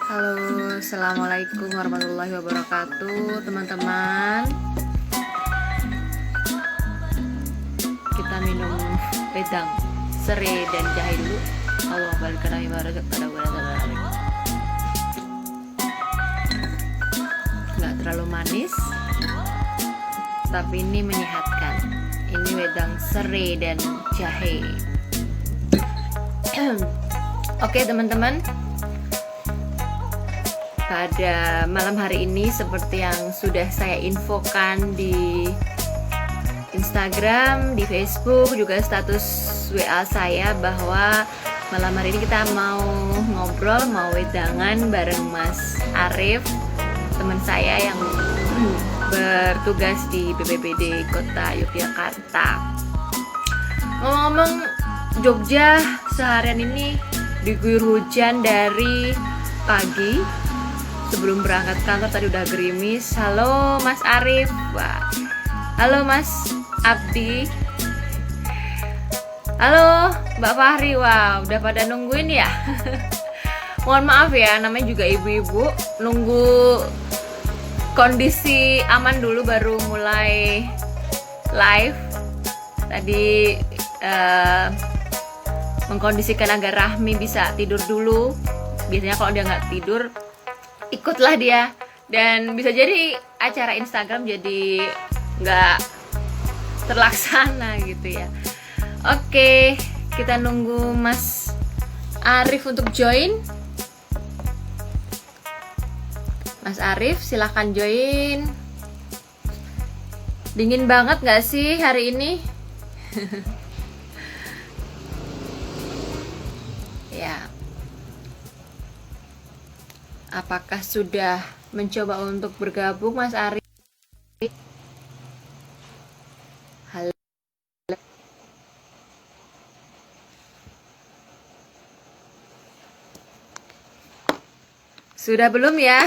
Halo, assalamualaikum warahmatullahi wabarakatuh, teman-teman. Kita minum wedang, serai dan jahe dulu. Allah balikkan nggak terlalu manis, tapi ini menyehatkan. Ini wedang serai dan jahe. Oke, teman-teman. Pada malam hari ini, seperti yang sudah saya infokan di Instagram, di Facebook, juga status WA saya, bahwa malam hari ini kita mau ngobrol, mau wedangan bareng Mas Arif, teman saya yang bertugas di BPBD Kota Yogyakarta. Ngomong-ngomong, Jogja seharian ini diguyur hujan dari pagi. Sebelum berangkat kantor tadi udah gerimis. Halo Mas Arif. Wah. Halo Mas Abdi. Halo Mbak Fahri. Wah, udah pada nungguin ya. Mohon maaf ya, namanya juga ibu-ibu, nunggu kondisi aman dulu baru mulai live. Tadi mengkondisikan agar Rahmi bisa tidur dulu. Biasanya kalau dia nggak tidur, ikutlah dia, dan bisa jadi acara Instagram jadi nggak terlaksana gitu ya. Oke, kita nunggu Mas Arif untuk join. Mas Arif, silahkan join. Dingin banget nggak sih hari ini? Ya. Apakah sudah mencoba untuk bergabung, Mas Arif? Halo. Sudah belum ya?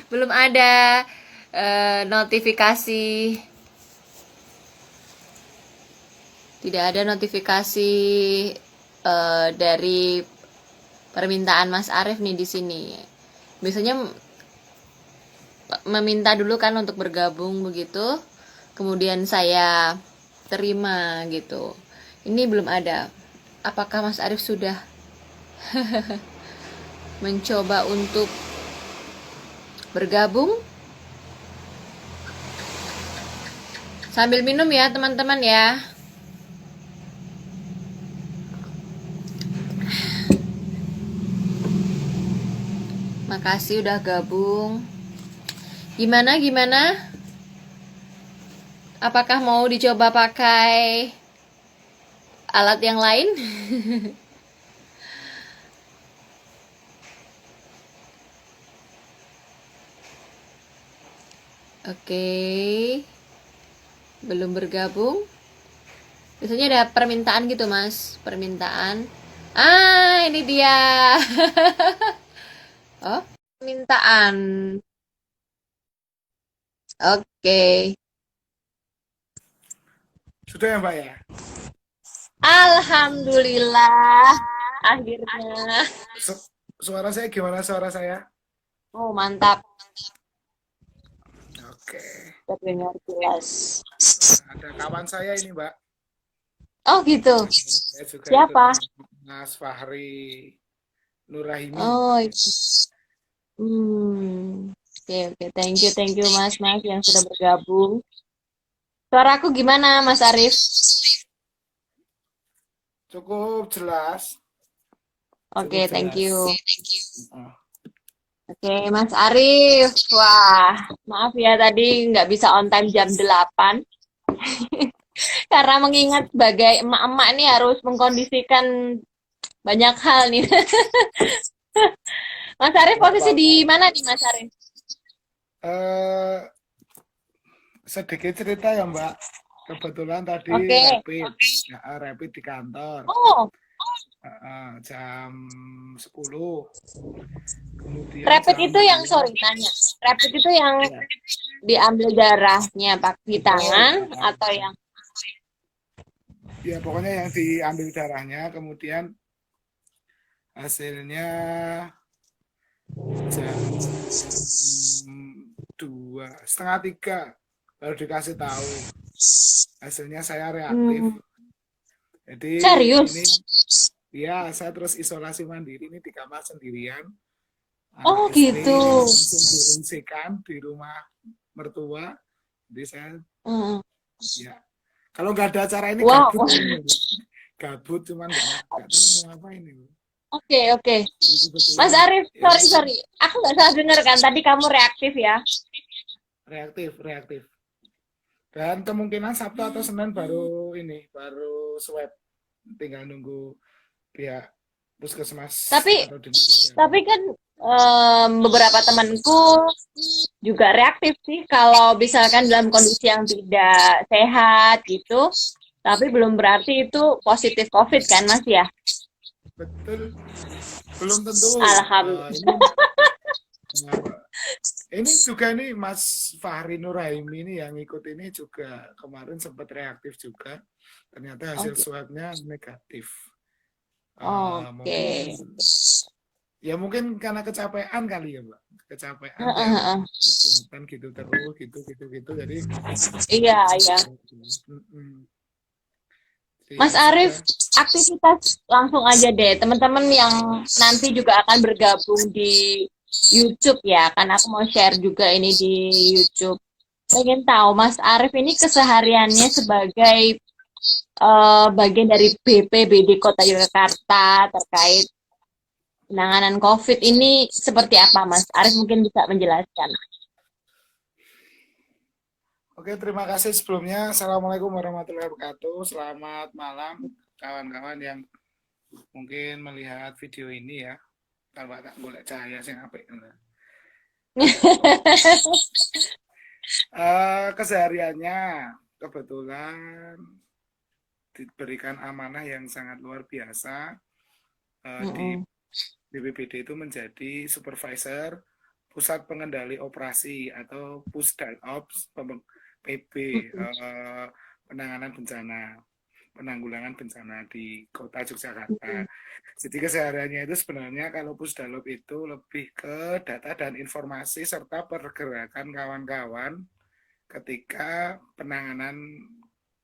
Belum ada notifikasi. Tidak ada notifikasi dari permintaan Mas Arif nih di sini. Biasanya meminta dulu kan untuk bergabung begitu, kemudian saya terima gitu. Ini belum ada. Apakah Mas Arif sudah mencoba untuk bergabung? Sambil minum ya teman-teman ya. Makasih udah gabung. Gimana? Apakah mau dicoba pakai alat yang lain? Oke. Belum bergabung. Biasanya ada permintaan gitu, Mas. Permintaan. Ini dia. Oh, permintaan. Oke. Sudah ya Mbak ya? Alhamdulillah. Akhirnya. Suara saya gimana suara saya? Oh, mantap. Oke. Terdengar jelas. Ada kawan saya ini Mbak. Oh, gitu. Saya juga Siapa? Mas Fahri Nurrahimi. Oh, itu. Oke. Thank you Mas yang sudah bergabung. Suaraku gimana, Mas Arif? Cukup jelas. Oke, thank you. Oh. Oke, Mas Arif. Wah, maaf ya tadi nggak bisa on time jam 8. Karena mengingat sebagai emak-emak nih harus mengkondisikan banyak hal nih. Mas Arif posisi di mana nih, Mas Arif? Sedikit cerita ya Mbak. Kebetulan tadi rapid di kantor. Oh. Jam 10. Kemudian Rapid itu yang nanya. Rapid itu yang diambil darahnya di tangan atau yang Ya pokoknya yang diambil darahnya, kemudian hasilnya jam 2:30 baru dikasih tahu hasilnya saya reaktif. Hmm. Jadi ini Serius? ya saya terus isolasi mandiri ini di kamar sendirian. Anak Oh istri gitu. langsung diungsikan di rumah mertua. Jadi saya Hmm. ya kalau nggak ada acara ini Wow. gabut gabut cuman nggak tahu mau ngapain ini. Oke, oke. Jadi Mas kebetulan Arif, ya sorry. Aku nggak salah dengar kan tadi kamu reaktif ya? reaktif. Dan kemungkinan Sabtu atau Senin baru swab. Tinggal nunggu pihak puskesmas Tapi atau dinas. tapi kan beberapa temanku juga reaktif sih kalau misalkan dalam kondisi yang tidak sehat gitu. Tapi belum berarti itu positif COVID kan Mas ya? Betul, belum tentu. Alhamdulillah. Ini juga nih Mas Fahri Nuraimi ini yang ikut ini juga kemarin sempat reaktif juga. Ternyata hasil Oke. swabnya negatif. Oke. Mungkin karena kecapean kali ya Mbak. Kecapean Heeh, yang heeh. kan gitu terus gitu. Jadi Iya, iya. Mas ya Arif, sudah. aktivitas langsung aja deh. Teman-teman yang nanti juga akan bergabung di YouTube ya, kan aku mau share juga ini di YouTube. Pengen tahu Mas Arif ini kesehariannya sebagai bagian dari BPBD Kota Yogyakarta terkait penanganan COVID ini seperti apa Mas Arif mungkin bisa menjelaskan. Oke, terima kasih sebelumnya. Assalamualaikum warahmatullahi wabarakatuh. Selamat malam kawan-kawan yang mungkin melihat video ini ya. Kalau tak boleh cahaya sing apik. Kesehariannya kebetulan diberikan amanah yang sangat luar biasa di BPBD itu menjadi supervisor pusat pengendali operasi atau Pusdalops PB penanggulangan bencana di kota Yogyakarta. Jadi kesehariannya itu sebenarnya kalau Pusdalop itu lebih ke data dan informasi serta pergerakan kawan-kawan ketika penanganan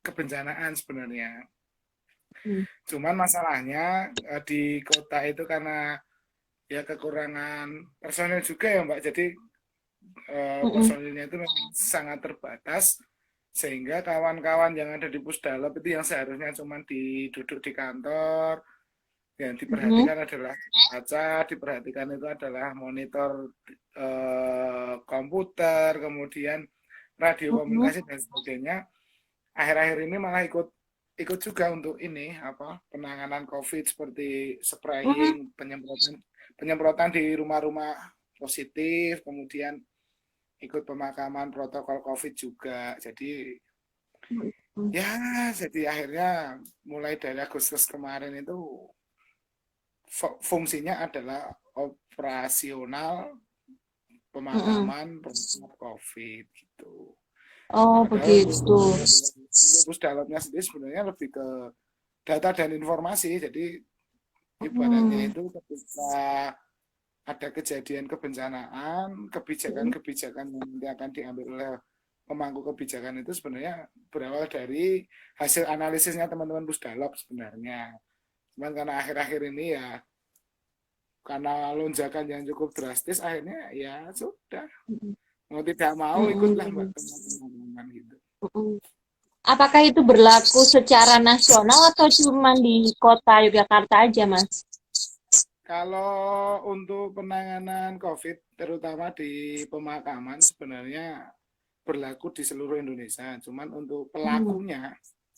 kebencanaan sebenarnya. Cuman masalahnya di kota itu karena ya kekurangan personil juga ya Mbak. Jadi personilnya itu memang sangat terbatas sehingga kawan-kawan yang ada di Pusdalop itu yang seharusnya cuma duduk di kantor yang diperhatikan adalah kaca, diperhatikan itu adalah monitor komputer, kemudian radio komunikasi dan sebagainya. Akhir-akhir ini malah ikut juga untuk ini penanganan COVID seperti spraying, penyemprotan di rumah-rumah positif, kemudian ikut pemakaman protokol COVID juga. Jadi jadi akhirnya mulai dari Agustus kemarin itu fungsinya adalah operasional pemakaman protokol COVID gitu. Oh, begitu. Pusdalopnya sendiri sebenarnya lebih ke data dan informasi. Jadi ibaratnya itu ketika ada kejadian kebencanaan, kebijakan-kebijakan yang nanti akan diambil oleh pemangku kebijakan itu sebenarnya berawal dari hasil analisisnya teman-teman Pusdalop sebenarnya. Cuman karena akhir-akhir ini ya karena lonjakan yang cukup drastis akhirnya ya sudah mau tidak mau ikutlah Mbak teman-teman gitu. Apakah itu berlaku secara nasional atau cuma di kota Yogyakarta aja, Mas? Kalau untuk penanganan COVID, terutama di pemakaman, sebenarnya berlaku di seluruh Indonesia. Cuman untuk pelakunya,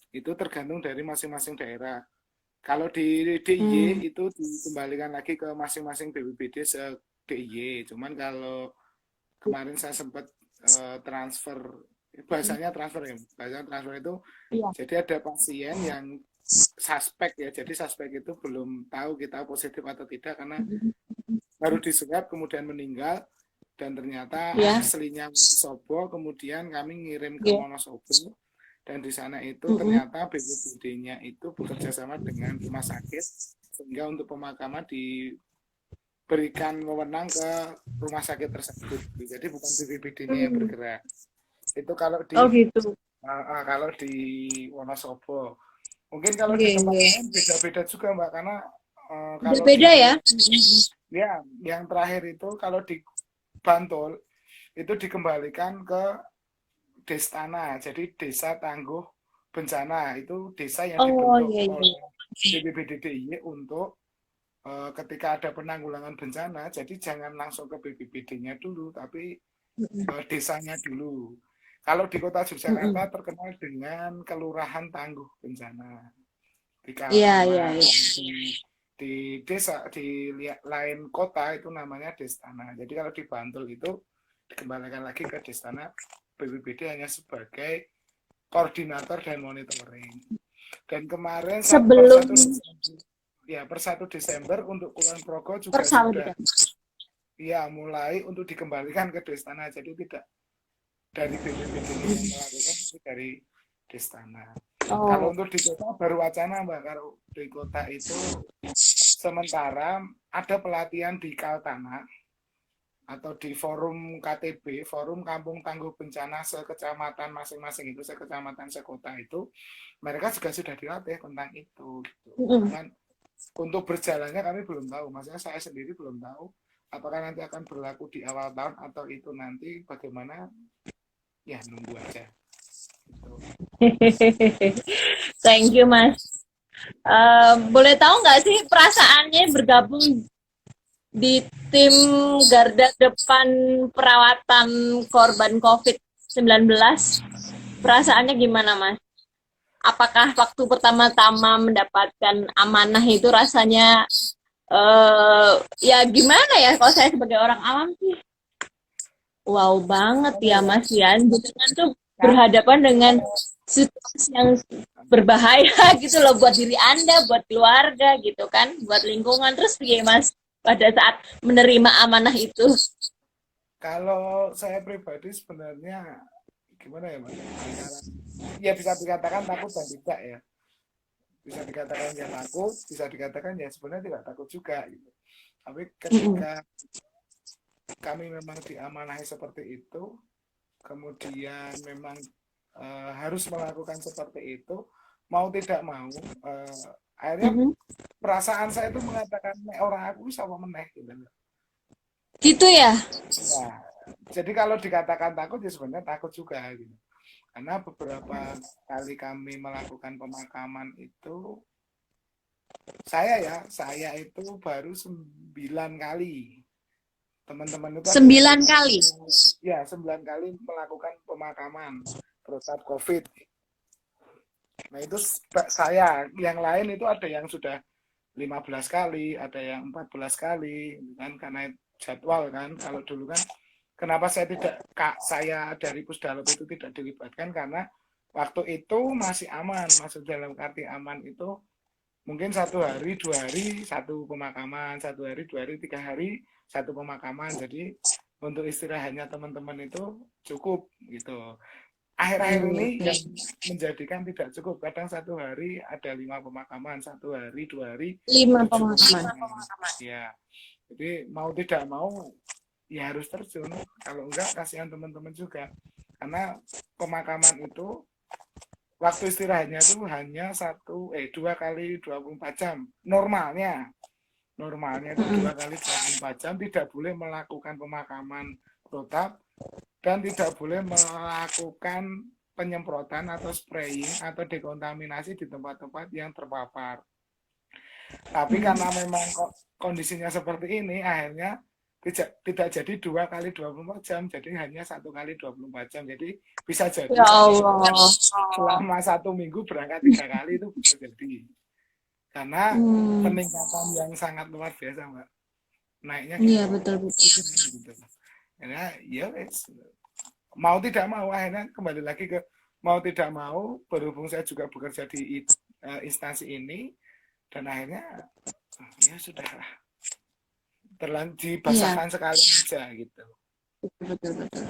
itu tergantung dari masing-masing daerah. Kalau di DIY itu dikembalikan lagi ke masing-masing BPBD se-DIY. Cuman kalau kemarin saya sempat transfer, bahasanya transfer ya, bahasanya transfer itu, jadi ada pasien yang suspek ya, jadi suspek itu belum tahu kita positif atau tidak karena baru diswab kemudian meninggal dan ternyata aslinya Wonosobo kemudian kami ngirim ke Wonosobo dan di sana itu Mm-mm. ternyata BPBD-nya itu bekerja sama dengan rumah sakit sehingga untuk pemakaman diberikan wewenang ke rumah sakit tersebut. Jadi bukan BPBD-nya yang Hmm. bergerak. Itu Oh gitu. kalau di Wonosobo. Mungkin kalau di Oke, tempat oke. lain beda-beda juga Mbak, karena kalau Beda-beda di ya. Mm-mm. ya yang terakhir itu kalau di Bantul itu dikembalikan ke Destana, jadi Desa Tangguh Bencana. Itu desa yang Oh dibentuk iya oleh iya. BPBD DIY untuk ketika ada penanggulangan bencana, jadi jangan langsung ke BPBD-nya dulu, tapi Mm-mm. desanya dulu. Kalau di kota Mm-mm. Yogyakarta terkenal dengan Kelurahan Tangguh Bencana. Di Iya iya Kaltama, iya. di desa, di lain kota itu namanya Destana. Jadi kalau di Bantul itu dikembalikan lagi ke Destana, BPBD hanya sebagai koordinator dan monitoring. Dan kemarin per Sebelum 1 Desember, ya per 1 Desember untuk Kulon Progo juga sudah persalinan. ya mulai untuk dikembalikan ke Destana. Jadi tidak dari BPBD-nya yang melakukan, itu dari Destana. Kalau Oh. untuk di kota baru wacana Mbak, kalau di kota itu sementara ada pelatihan di Kaltama atau di forum KTB, forum Kampung Tangguh Bencana sekecamatan masing-masing itu, sekecamatan sekota itu, mereka juga sudah dilatih tentang itu. Gitu. Mm-mm. Cuman untuk berjalannya kami belum tahu, maksudnya saya sendiri belum tahu apakah nanti akan berlaku di awal tahun atau itu nanti bagaimana, ya nunggu aja. Gitu. Thank you Mas. Boleh tahu nggak sih perasaannya bergabung di tim garda depan perawatan korban COVID-19? Perasaannya gimana Mas? Apakah waktu pertama-tama mendapatkan amanah itu rasanya ya gimana ya, kalau saya sebagai orang awam sih wow banget Gimana ya ya? Mas Yan, jangan tuh Kan berhadapan dengan kalau situasi yang berbahaya gitu loh, buat diri Anda, buat keluarga gitu kan, buat lingkungan. Terus ya Mas, pada saat menerima amanah itu? kalau saya pribadi sebenarnya gimana ya Mbak? Antara ya bisa dikatakan takut dan tidak ya. Bisa dikatakan ya takut, bisa dikatakan ya sebenarnya tidak takut juga gitu. Tapi Mm-mm. ketika kami memang diamanahi seperti itu, kemudian memang harus melakukan seperti itu, mau tidak mau, akhirnya Mm-mm. perasaan saya itu mengatakan orang aku sama meneh gitu. Gitu ya. Nah, jadi kalau dikatakan takut ya sebenarnya takut juga gitu. Karena beberapa kali kami melakukan pemakaman itu, saya itu baru 9 kali. Teman-teman itu ada yang 9 kali. ya 9 kali melakukan pemakaman protap COVID. Nah itu saya, yang lain itu ada yang sudah 15 kali, ada yang 14 kali, kan karena jadwal kan. Kalau dulu kan, kenapa saya dari Pusdalop itu tidak dilibatkan karena waktu itu masih aman, maksud dalam arti aman itu mungkin 1 hari 2 hari satu pemakaman, 1 hari 2 hari 3 hari satu pemakaman. Jadi untuk istirahatnya teman-teman itu cukup gitu. Akhir-akhir ini yang menjadikan tidak cukup, kadang 1 hari ada 5 pemakaman, 1 hari 2 hari 5 7 pemakaman. pemakaman. Ya, jadi mau tidak mau ya harus terjun. Kalau enggak kasihan teman-teman juga, karena pemakaman itu waktu istirahatnya itu hanya 2 kali 24 jam. Normalnya itu 2 kali 24 jam, tidak boleh melakukan pemakaman protap dan tidak boleh melakukan penyemprotan atau spraying atau dekontaminasi di tempat-tempat yang terpapar. Tapi karena memang kondisinya seperti ini, akhirnya tidak jadi 2 kali 24 jam, jadi hanya 1 kali 24 jam. Jadi bisa jadi Ya Allah. selama 1 minggu berangkat 3 kali itu bisa jadi. Karena Hmm. peningkatan yang sangat luar biasa, Mbak. Naiknya Iya gitu. betul betul. Gitu. Karena ya mau tidak mau akhirnya kembali lagi ke mau tidak mau, berhubung saya juga bekerja di instansi ini, dan akhirnya ya sudah Iya dibasahkan sekali aja gitu. betul betul betul.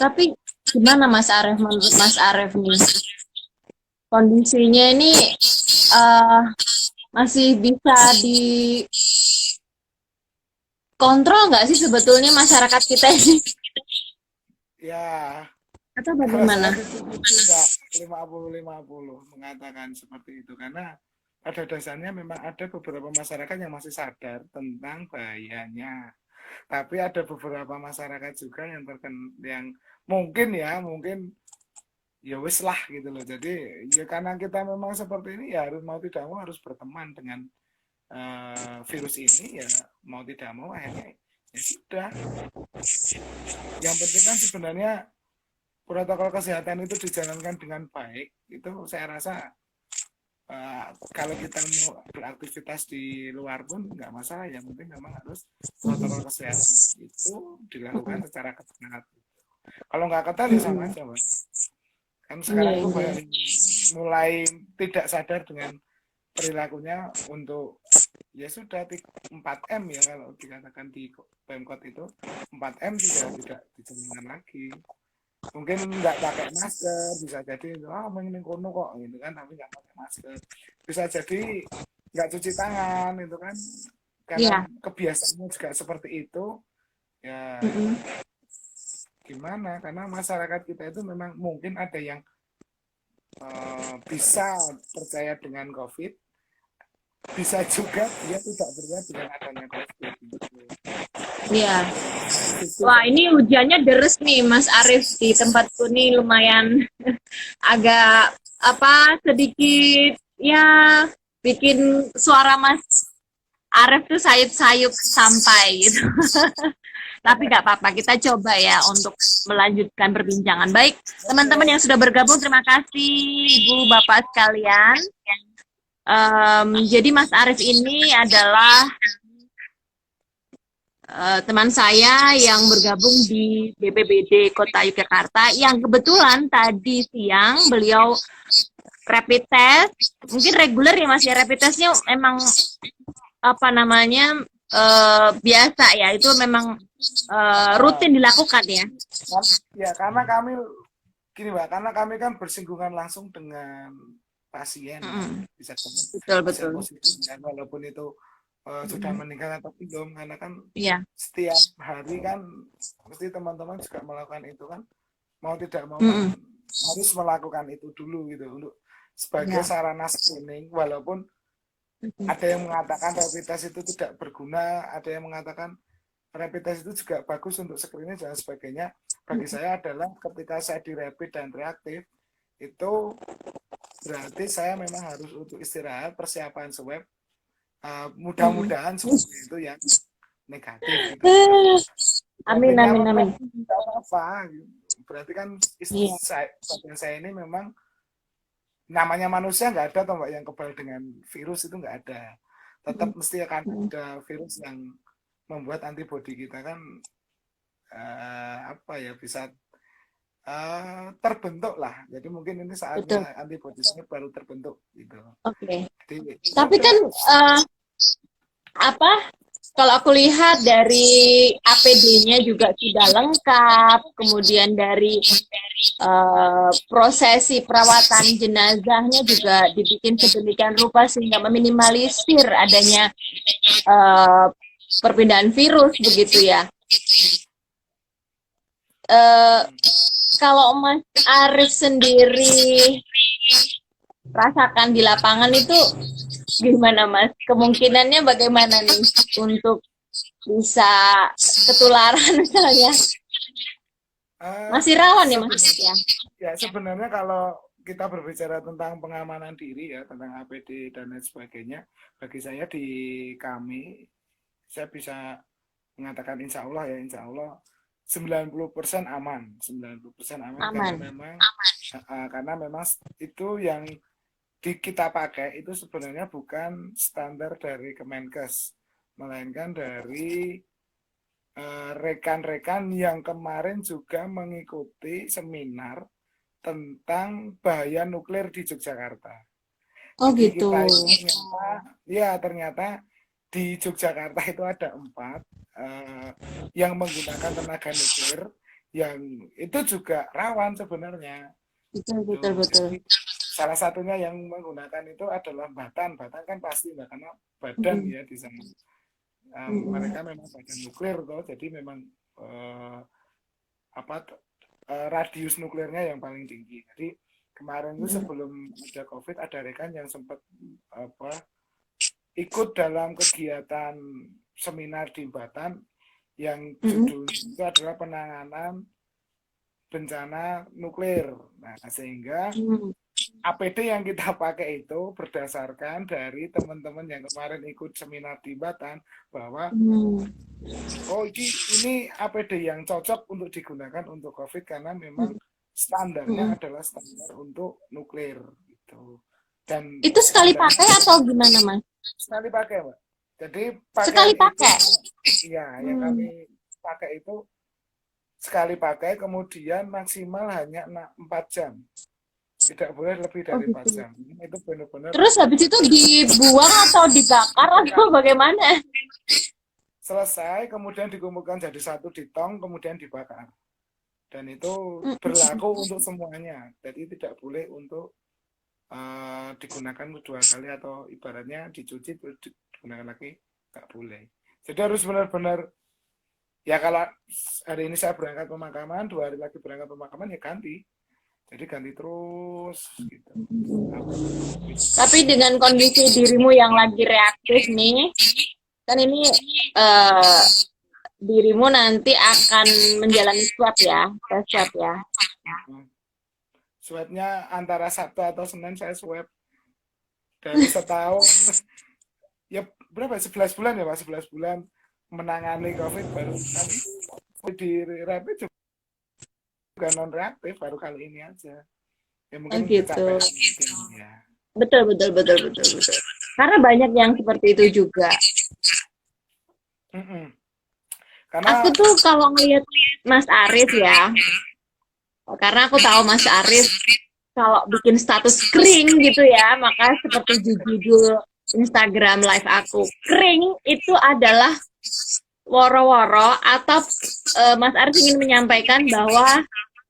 Tapi gimana Mas Aref, menurut Mas Aref nih? kondisinya ini eh, masih bisa dikontrol nggak sih sebetulnya masyarakat kita ini? Ya, Atau kalau bagaimana? saya 50 enggak, 50-50 mengatakan seperti itu karena pada dasarnya memang ada beberapa masyarakat yang masih sadar tentang bahayanya. Tapi ada beberapa masyarakat juga yang yang mungkin ya, mungkin ya wis lah gitu loh. Jadi ya karena kita memang seperti ini ya harus mau tidak mau harus berteman dengan virus ini ya mau tidak mau akhirnya ya sudah. Yang penting kan sebenarnya protokol kesehatan itu dijalankan dengan baik. Itu saya rasa kalau kita mau beraktivitas di luar pun nggak masalah. Yang penting memang harus protokol kesehatan itu dilakukan secara ketat. Kalau nggak ketat ya sama Mm-mm. aja, Mas. Kan Iya, sekarang tuh iya. banyak yang mulai tidak sadar dengan perilakunya untuk ya sudah 4M ya kalau dikatakan di Pemkot itu 4M juga tidak dijalankan lagi. Mungkin nggak pakai masker, bisa jadi main kono kok gitu kan, tapi nggak pakai masker. Bisa jadi nggak cuci tangan itu kan, karena Iya. kebiasaannya juga seperti itu. Ya Mm-mm. gimana? Karena masyarakat kita itu memang mungkin ada yang bisa percaya dengan COVID, bisa juga dia tidak percaya dengan adanya COVID. Gitu. Iya. Itu Wah, ini hujannya deres nih, Mas Arif. Di tempatku nih lumayan agak apa sedikit ya bikin suara Mas Arif tuh sayup-sayup sampai gitu. Tapi nggak apa-apa, kita coba ya untuk melanjutkan perbincangan. Baik, teman-teman yang sudah bergabung, terima kasih Ibu Bapak sekalian. Jadi Mas Arif ini adalah teman saya yang bergabung di BPBD Kota Yogyakarta yang kebetulan tadi siang beliau rapid test, mungkin reguler ya Mas ya, rapid testnya memang apa namanya biasa ya, itu memang rutin dilakukan ya. ya karena kami gini Mbak, karena kami kan bersinggungan langsung dengan pasien ya, Mm-mm. bisa Betul pasien betul. positif dan walaupun itu sudah Mm-mm. meninggal atau belum, karena kan Iya. setiap hari kan mesti teman-teman juga melakukan itu kan, mau tidak mau kan Mm-mm. harus melakukan itu dulu gitu untuk sebagai Iya. sarana screening. Walaupun Mm-mm. ada yang mengatakan rapid test itu tidak berguna, ada yang mengatakan rapid test itu juga bagus untuk screening dan sebagainya. Bagi saya adalah ketika saya di rapid dan reaktif itu berarti saya memang harus untuk istirahat, persiapan swab, Mm-mm. mudah-mudahan seperti itu yang negatif gitu. Amin Seandainya amin apa amin. tidak apa, berarti kan Iya. saya ini memang namanya manusia nggak ada toh Mbak yang kebal dengan virus, itu nggak ada. Tetap Mm-mm. mesti akan Mm-mm. ada virus yang membuat antibodi kita kan apa ya bisa terbentuk lah. Jadi mungkin ini saatnya Betul. antibodi ini baru terbentuk gitu. Oke. Jadi ya Tapi udah. kan apa? Kalau aku lihat dari APD-nya juga sudah lengkap, kemudian dari prosesi perawatan jenazahnya juga dibikin sedemikian rupa sehingga meminimalisir adanya eh, perpindahan virus begitu ya. Eh, Kalau Mas Arif sendiri rasakan di lapangan itu gimana Mas? Kemungkinannya bagaimana nih untuk bisa ketularan misalnya? Uh, Masih rawan ya Mas seben- ya? ya sebenarnya kalau kita berbicara tentang pengamanan diri ya, tentang APD dan lain sebagainya, bagi saya di kami, saya bisa mengatakan insya Allah 90% aman, 90% aman Aman. karena memang itu yang kita pakai itu sebenarnya bukan standar dari Kemenkes, melainkan dari rekan-rekan yang kemarin juga mengikuti seminar tentang bahaya nuklir di Yogyakarta. Oh Jadi gitu. kita itu ternyata di Yogyakarta itu ada 4 yang menggunakan tenaga nuklir yang itu juga rawan sebenarnya. Betul betul Tuh, betul. salah satunya yang menggunakan itu adalah Batan. Batan kan pasti Mbak, karena badan Mm-mm. ya di sana. Mm-mm. Mereka memang badan nuklir toh, jadi memang apa radius nuklirnya yang paling tinggi. Jadi kemarin itu Mm-mm. sebelum ada COVID ada rekan yang sempat apa ikut dalam kegiatan seminar di Batan yang Mm-mm. judulnya itu adalah penanganan bencana nuklir. Nah, sehingga Mm-mm. APD yang kita pakai itu berdasarkan dari teman-teman yang kemarin ikut seminar di Batan bahwa Mm-mm. oh ini APD yang cocok untuk digunakan untuk COVID karena memang standarnya Mm-mm. adalah standar untuk nuklir gitu. Dan Itu sekali standarnya pakai atau gimana, Mas? sekali pakai, Mbak. Jadi Sekali pakaian itu pakai. ya yang Hmm. kami pakai itu sekali pakai kemudian maksimal hanya 4 jam. Tidak boleh lebih Oh dari 4 gitu. jam. Itu benar-benar Terus habis itu dibuang atau dibakar atau dibakar. bagaimana? Selesai, kemudian dikumpulkan jadi satu di tong, kemudian dibakar. Dan itu Mm-mm. berlaku untuk semuanya. Jadi tidak boleh untuk digunakan kedua kali atau ibaratnya dicuci terus digunakan lagi, nggak boleh. Jadi harus benar-benar ya kalau hari ini saya berangkat pemakaman, 2 hari lagi berangkat pemakaman ya ganti. Jadi ganti terus gitu. Tapi dengan kondisi dirimu yang lagi reaktif nih, kan ini eh, dirimu nanti akan menjalani swab ya, tes swab ya. Swabnya antara Sabtu atau Senin saya swab dari setahun ya berapa 11 bulan ya Pak, 11 bulan menangani COVID baru kali di rapid juga non reaktif baru kali ini aja. Ya Oh mungkin gitu. kecapean mungkin ya. Betul, betul, betul, betul, betul. Karena banyak yang seperti itu juga. Mm-mm. Aku Karena tuh kalau ngeliat Mas Arif ya, karena aku tahu Mas Arif kalau bikin status kering gitu ya, maka seperti judul Instagram live aku, kering itu adalah woro-woro atau Mas Arif ingin menyampaikan bahwa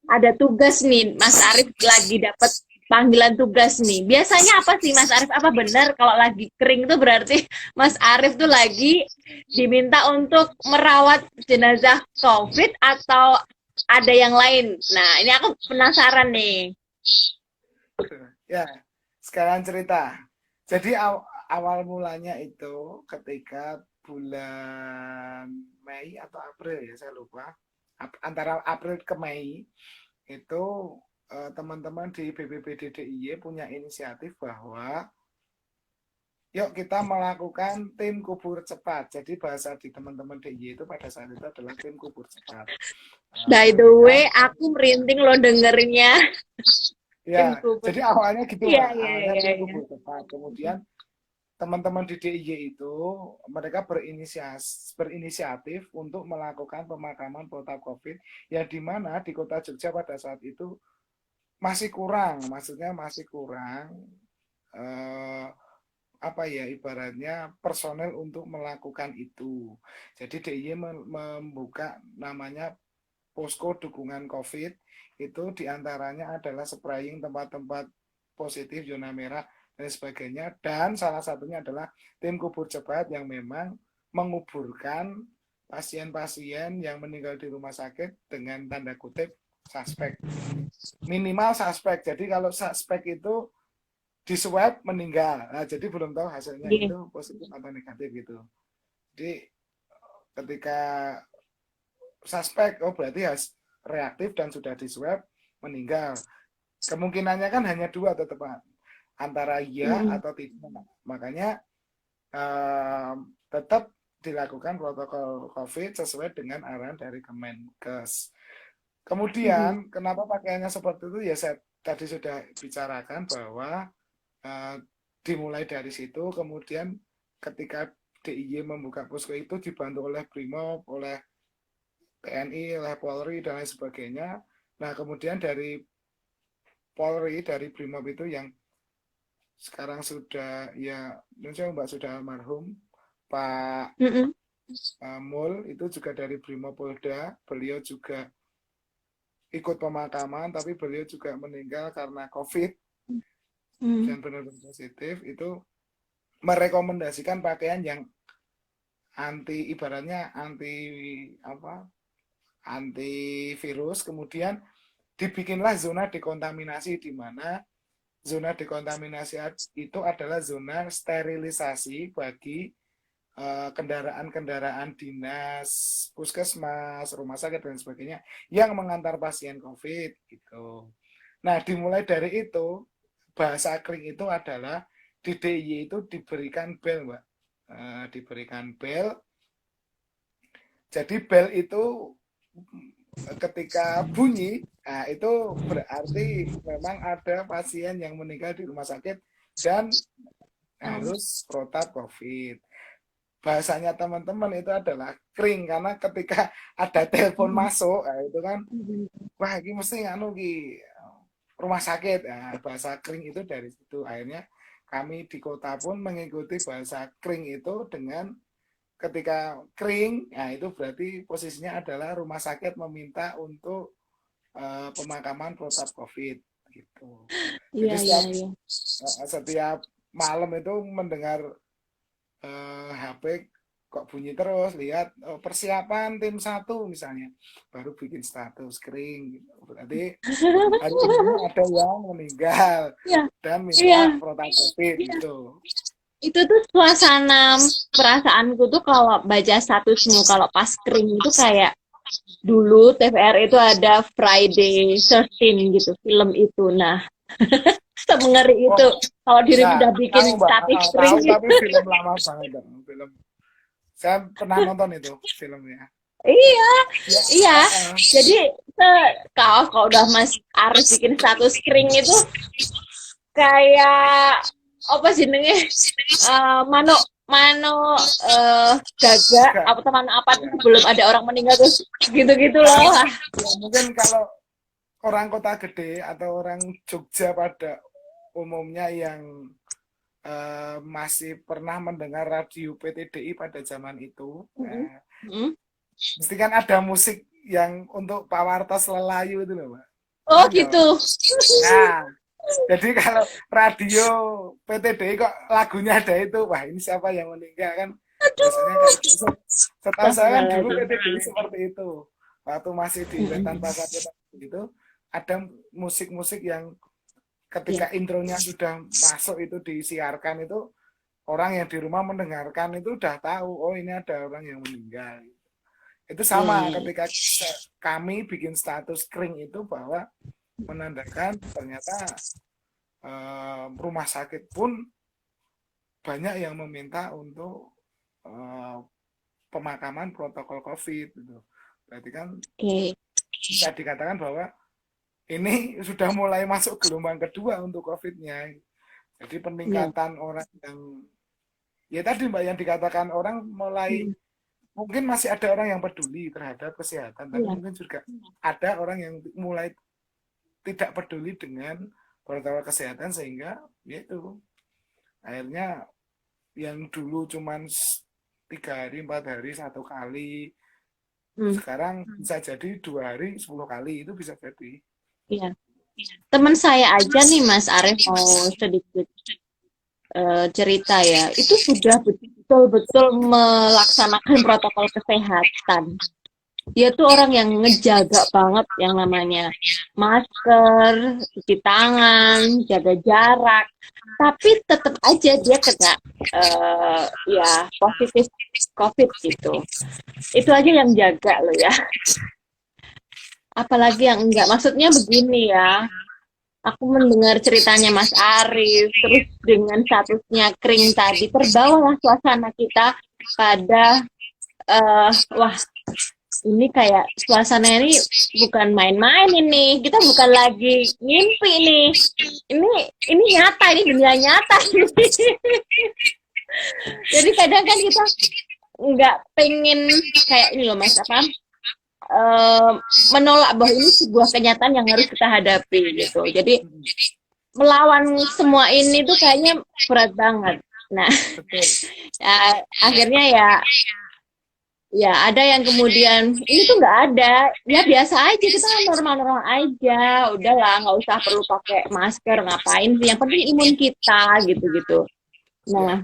ada tugas nih, Mas Arif lagi dapat panggilan tugas nih. Biasanya apa sih Mas Arif? Apa benar kalau lagi kering itu berarti Mas Arif tuh lagi diminta untuk merawat jenazah COVID atau ada yang lain? Nah, ini aku penasaran nih. ya sekarang cerita. Jadi awal mulanya itu ketika bulan Mei atau April ya saya lupa. Antara April ke Mei itu teman-teman di BPBD DIY punya inisiatif bahwa yuk kita melakukan tim kubur cepat. Jadi bahasa di teman-teman DIY itu pada saat itu adalah tim kubur cepat. By the Mereka way, aku merinding lo dengerinnya. Tim ya, kubur. jadi awalnya gitu Iya, Mbak. iya, Awalnya iya, tim iya. kubur cepat. Kemudian teman-teman di DIY itu mereka berinisiatif untuk melakukan pemakaman protap COVID yang dimana di kota Jogja pada saat itu masih kurang, maksudnya masih kurang eh, apa ya ibaratnya personel untuk melakukan itu. Jadi DIY membuka namanya posko dukungan COVID itu diantaranya adalah spraying tempat-tempat positif zona merah dan sebagainya dan salah satunya adalah tim kubur cepat yang memang menguburkan pasien-pasien yang meninggal di rumah sakit dengan tanda kutip suspek minimal suspek jadi kalau suspek itu di swab meninggal nah, jadi belum tahu hasilnya Iya. itu positif atau negatif gitu jadi ketika suspek oh berarti reaktif dan sudah di swab meninggal kemungkinannya kan hanya dua teman antara iya Mm-mm. atau tidak makanya tetap dilakukan protokol COVID sesuai dengan arahan dari Kemenkes. Mm-mm. Kemudian kenapa pakaiannya seperti itu ya saya tadi sudah bicarakan bahwa uh, dimulai dari situ kemudian ketika DIY membuka posko itu dibantu oleh Brimob, oleh TNI, oleh Polri dan lain sebagainya. Nah kemudian dari Polri dari Brimob itu yang sekarang sudah ya Mbak sudah almarhum Pak Mm-mm. Mul itu juga dari Brimopolda beliau juga ikut pemakaman tapi beliau juga meninggal karena COVID Hmm. dan benar-benar positif itu merekomendasikan pakaian yang ibaratnya apa antivirus, kemudian dibikinlah zona dekontaminasi, di mana zona dekontaminasi itu adalah zona sterilisasi bagi kendaraan-kendaraan dinas, puskesmas, rumah sakit dan sebagainya yang mengantar pasien COVID gitu. Nah, dimulai dari itu, bahasa kling itu adalah di DIY itu diberikan bel, Mbak. Diberikan bel. Jadi bel itu ketika bunyi, nah itu berarti memang ada pasien yang meninggal di rumah sakit dan Oh. harus protap COVID. Bahasanya teman-teman itu adalah kering, karena ketika ada telepon Hmm. masuk, nah itu kan, Hmm. wah ini mesti rumah sakit. Nah, bahasa kering itu dari situ. Akhirnya kami di kota pun mengikuti bahasa kering itu dengan ketika kering, nah itu berarti posisinya adalah rumah sakit meminta untuk pemakaman protap COVID gitu. Iya, Jadi iya, setiap iya. setiap malam itu mendengar HP kok bunyi terus, lihat persiapan tim satu misalnya, baru bikin status kering gitu. Berarti hari ini ada yang meninggal Iya, dan iya, minta protap COVID iya. gitu. Itu tuh suasana perasaanku tuh kalau baca statusmu kalau pas kering itu kayak dulu TVR itu ada Friday 13 gitu film itu. Nah, semengeri itu Oh, kalau dirimu nah, udah bikin tahu Mbak. status Tahu, kering. tapi film lama banget Mbak. Film saya pernah nonton itu filmnya. Iya, Ya, iya. uh, Jadi kalau udah Mas Aris bikin status kering itu kayak apa sih nengen mano mano gagak enggak. apa teman apa tuh Ya. belum ada orang meninggal terus gitu-gitu Nah, loh. ya, mungkin kalau orang kota gede atau orang Jogja pada umumnya yang masih pernah mendengar radio PTDI pada zaman itu, Mm-mm. nah, Mm-mm. mesti kan ada musik yang untuk Pak Wartos Lelayu itu loh, Mbak. Oh Paham nggak, Mbak? gitu. Nah, jadi kalau radio PTDI kok lagunya ada itu, wah ini siapa yang meninggal kan? Biasanya kayak Aduh. gitu. Setahu saya kan dulu Astagfirullahaladzim. PTDI seperti itu. Waktu masih di Wetan Mm-mm. Pasar itu ada musik-musik yang Iya. ketika intronya sudah masuk itu disiarkan, itu orang yang di rumah mendengarkan itu udah tahu, oh ini ada orang yang meninggal. Itu Iya, sama iya, iya. ketika kami bikin status kering itu, bahwa menandakan ternyata rumah sakit pun banyak yang meminta untuk eh, pemakaman protokol COVID gitu. Berarti kan Oke. bisa dikatakan bahwa ini sudah mulai masuk gelombang kedua untuk COVID-nya. Jadi Iya. peningkatan orang yang, ya tadi Mbak, yang dikatakan orang mulai, Mm. mungkin masih ada orang yang peduli terhadap kesehatan, tapi Iya. mungkin juga ada orang yang mulai tidak peduli dengan protokol kesehatan, sehingga yaitu akhirnya yang dulu cuman 3 hari 4 hari 1 kali, Mm. sekarang bisa jadi 2 hari 10 kali, itu bisa jadi. Iya. Teman saya aja nih Mas Arief mau sedikit cerita ya. Itu sudah betul-betul melaksanakan protokol kesehatan. Dia tuh orang yang ngejaga banget yang namanya masker, cuci tangan, jaga jarak. Tapi tetap aja dia kena ya positif COVID gitu. Itu aja yang jaga loh ya. Apalagi yang enggak. Maksudnya begini ya. Aku mendengar ceritanya Mas Arief, terus dengan statusnya kering tadi, terbawalah suasana kita pada wah ini kayak suasana ini bukan main-main ini. Kita bukan lagi ngimpi nih. Ini nyata, ini dunia nyata. Jadi kadang kan kita nggak pengen kayak ini loh Mas apa eh, menolak bahwa ini sebuah kenyataan yang harus kita hadapi gitu. Jadi melawan semua ini tuh kayaknya berat banget. Nah, Betul. ya, akhirnya ya Ya, ada yang kemudian ini tuh nggak ada, ya biasa aja kita normal-normal aja, udahlah nggak usah perlu pakai masker ngapain sih, yang penting imun kita gitu-gitu. Ya, Nah,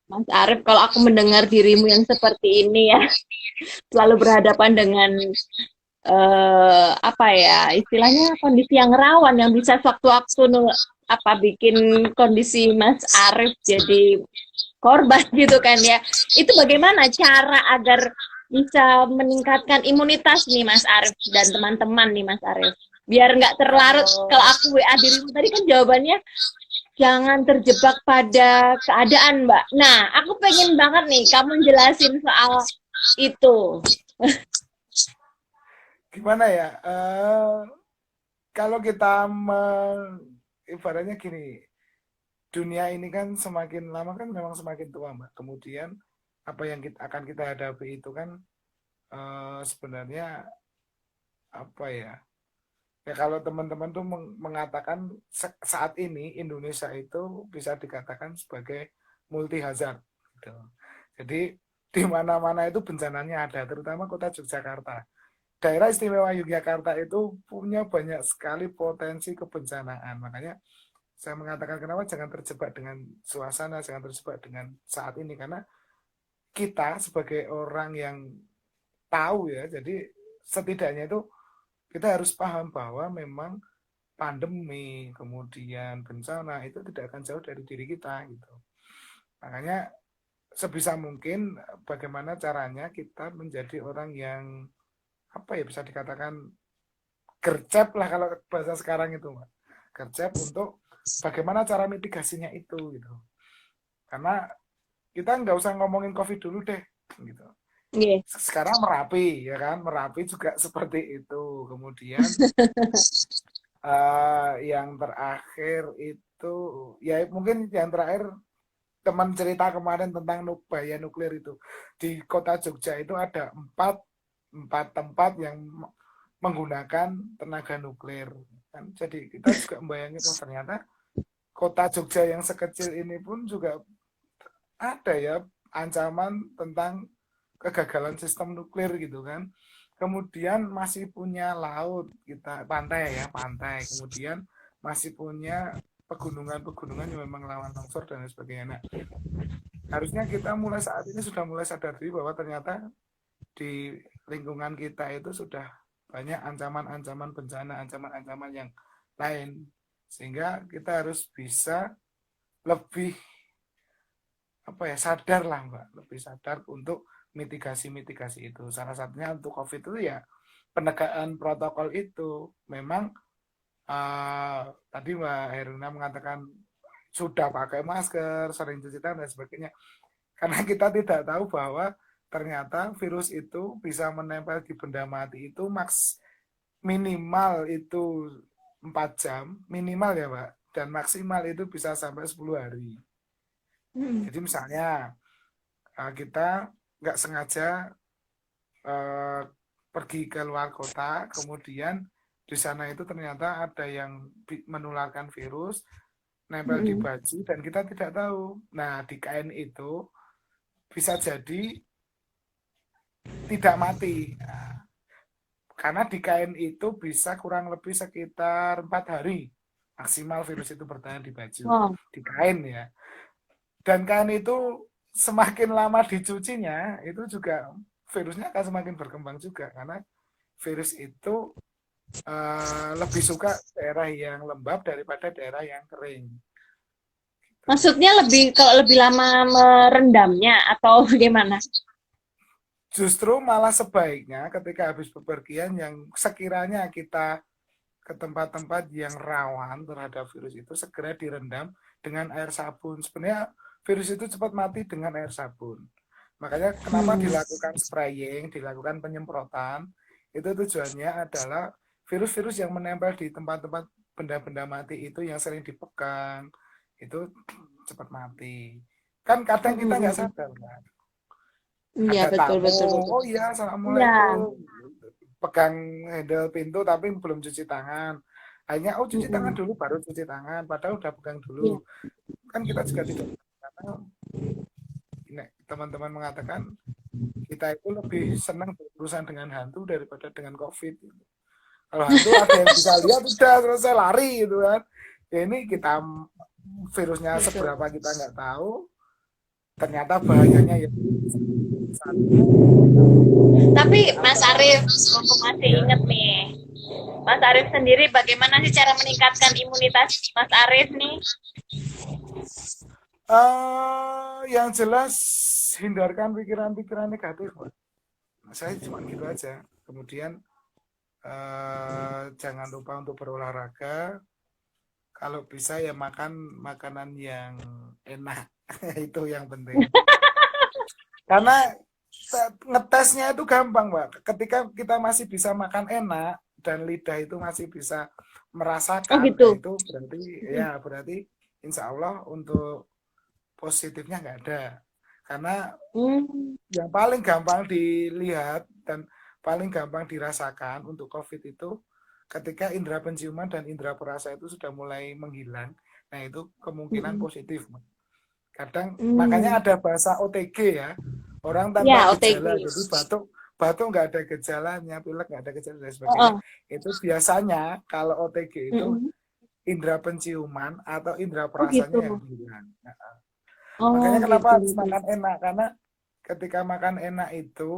Mas Arief, kalau aku mendengar dirimu yang seperti ini ya, selalu berhadapan dengan apa ya, istilahnya kondisi yang rawan yang bisa sewaktu-waktu apa bikin kondisi Mas Arief jadi korban gitu kan ya. Itu bagaimana cara agar bisa meningkatkan imunitas nih Mas Arief dan teman-teman nih Mas Arief? Biar nggak terlarut, kalau kalau aku WA dirimu tadi kan jawabannya jangan terjebak pada keadaan, Mbak. Nah, aku pengen banget nih kamu jelasin soal itu. gimana ya? Kalau kita ibaratnya gini, dunia ini kan semakin lama kan memang semakin tua, Mbak. Kemudian apa yang akan kita hadapi itu kan sebenarnya apa ya? Ya kalau teman-teman tuh mengatakan saat ini Indonesia itu bisa dikatakan sebagai multi hazard gitu. Jadi di mana-mana itu bencananya ada, terutama kota Yogyakarta. Daerah istimewa Yogyakarta itu punya banyak sekali potensi kebencanaan. Makanya saya mengatakan kenapa jangan terjebak dengan suasana, jangan terjebak dengan saat ini. Karena kita sebagai orang yang tahu ya, jadi setidaknya itu kita harus paham bahwa memang pandemi, kemudian bencana itu tidak akan jauh dari diri kita gitu. Makanya sebisa mungkin bagaimana caranya kita menjadi orang yang apa ya bisa dikatakan gercep lah kalau bahasa sekarang itu, Mbak. Gercep untuk bagaimana cara mitigasinya itu gitu. Karena kita nggak usah ngomongin COVID dulu deh gitu. Nggih. Sekarang Merapi ya kan, Merapi juga seperti itu. Kemudian yang terakhir itu ya mungkin yang terakhir teman cerita kemarin tentang bahaya nuklir itu di kota Jogja itu ada empat tempat yang menggunakan tenaga nuklir kan. Jadi kita juga membayangkan oh ternyata kota Jogja yang sekecil ini pun juga ada ya ancaman tentang kegagalan sistem nuklir gitu kan. Kemudian masih punya laut kita pantai ya pantai. Kemudian masih punya pegunungan-pegunungan yang memang rawan longsor dan lain sebagainya. Nah, harusnya kita mulai saat ini sudah mulai sadar diri bahwa ternyata di lingkungan kita itu sudah banyak ancaman-ancaman bencana, ancaman-ancaman yang lain. Sehingga kita harus bisa lebih apa ya sadar lah Mbak, lebih sadar untuk mitigasi-mitigasi itu. Salah satunya untuk COVID itu ya penegakan protokol itu. Memang tadi Mbak Heruna mengatakan sudah pakai masker, sering cuci tangan dan sebagainya. Karena kita tidak tahu bahwa ternyata virus itu bisa menempel di benda mati itu minimal itu 4 jam, minimal ya Pak, dan maksimal itu bisa sampai 10 hari. Jadi misalnya kita nggak sengaja pergi ke luar kota, kemudian di sana itu ternyata ada yang menularkan virus, nempel di baju dan kita tidak tahu. Nah di kain itu bisa jadi tidak mati. Nah, karena di kain itu bisa kurang lebih sekitar 4 hari maksimal virus itu bertahan di baju, Wow. di kain ya. Dan kain itu semakin lama dicucinya, itu juga virusnya akan semakin berkembang juga. Karena virus itu lebih suka daerah yang lembab daripada daerah yang kering. Maksudnya lebih kalau lebih lama merendamnya atau bagaimana? Justru malah sebaiknya ketika habis bepergian yang sekiranya kita ke tempat-tempat yang rawan terhadap virus itu segera direndam dengan air sabun. Sebenarnya virus itu cepat mati dengan air sabun. Makanya kenapa dilakukan spraying, dilakukan penyemprotan, itu tujuannya adalah virus-virus yang menempel di tempat-tempat benda-benda mati itu yang sering dipegang, itu cepat mati. Kan kadang kita nggak sadar kan. Iya, Ada betul, tamu, betul, betul. oh iya Iya. assalamualaikum, pegang handle pintu tapi belum cuci tangan. Hanya oh cuci tangan dulu baru cuci tangan, padahal udah pegang dulu. Iya. Kan kita juga tidak karena teman-teman mengatakan kita itu lebih senang berurusan dengan hantu daripada dengan COVID. Kalau hantu ada yang bisa lihat udah selesai lari gitu kan. Ya ini kita virusnya Betul. seberapa kita nggak tahu, ternyata bahayanya ya satu. Tapi Mas Apalagi Arif, aku masih ya. inget nih. Mas Arif sendiri bagaimana sih cara meningkatkan imunitas Mas Arif nih? Yang jelas hindarkan pikiran-pikiran negatif, Pak. Saya cuma gitu aja. Kemudian jangan lupa untuk berolahraga. Kalau bisa ya makan makanan yang enak. Itu yang penting. Karena ngetesnya itu gampang, Pak. Ketika kita masih bisa makan enak dan lidah itu masih bisa Oh merasakan, gitu. itu berarti insya Allah untuk positifnya nggak ada. Karena Hmm. yang paling gampang dilihat dan paling gampang dirasakan untuk COVID itu ketika indera penciuman dan indera perasa itu sudah mulai menghilang, nah itu kemungkinan Hmm. positif. Kadang makanya Hmm. ada bahasa OTG ya, orang tanpa Ya, gejala, OTG. jadi batuk batuk nggak ada gejalanya, pilek nggak ada gejala dan Oh, sebagainya. oh. Itu biasanya kalau OTG itu Mm-mm. indera penciuman atau indera Oh gitu. perasanya yang hilang. Nah, Oh makanya gitu. kenapa harus Gitu. makan enak, karena ketika makan enak itu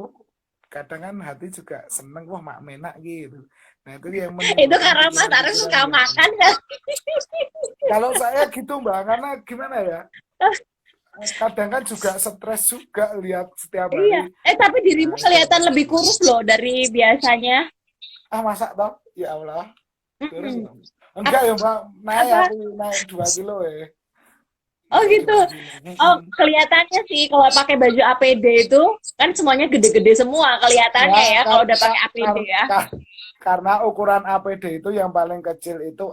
kadang kan hati juga seneng, wah mak enak gitu. Nah itu yang Itu menimbulkan karena Mas Arif pikiran-pikiran suka yang makan ya. kalau saya gitu Mbak, karena gimana ya, kadang kan juga stres juga lihat setiap Iya. hari Tapi dirimu kelihatan informasi. lebih kurus loh dari biasanya. Masa toh, ya Allah, terus Mm-mm. enggak ya Mbak, naik Apa? aku naik 2 kilo ya, Oh naik gitu. 2 kilo. Oh, kelihatannya sih kalau pakai baju APD itu kan semuanya gede-gede semua kelihatannya Ya ya kalau udah pakai APD ya. karena ukuran APD itu yang paling kecil itu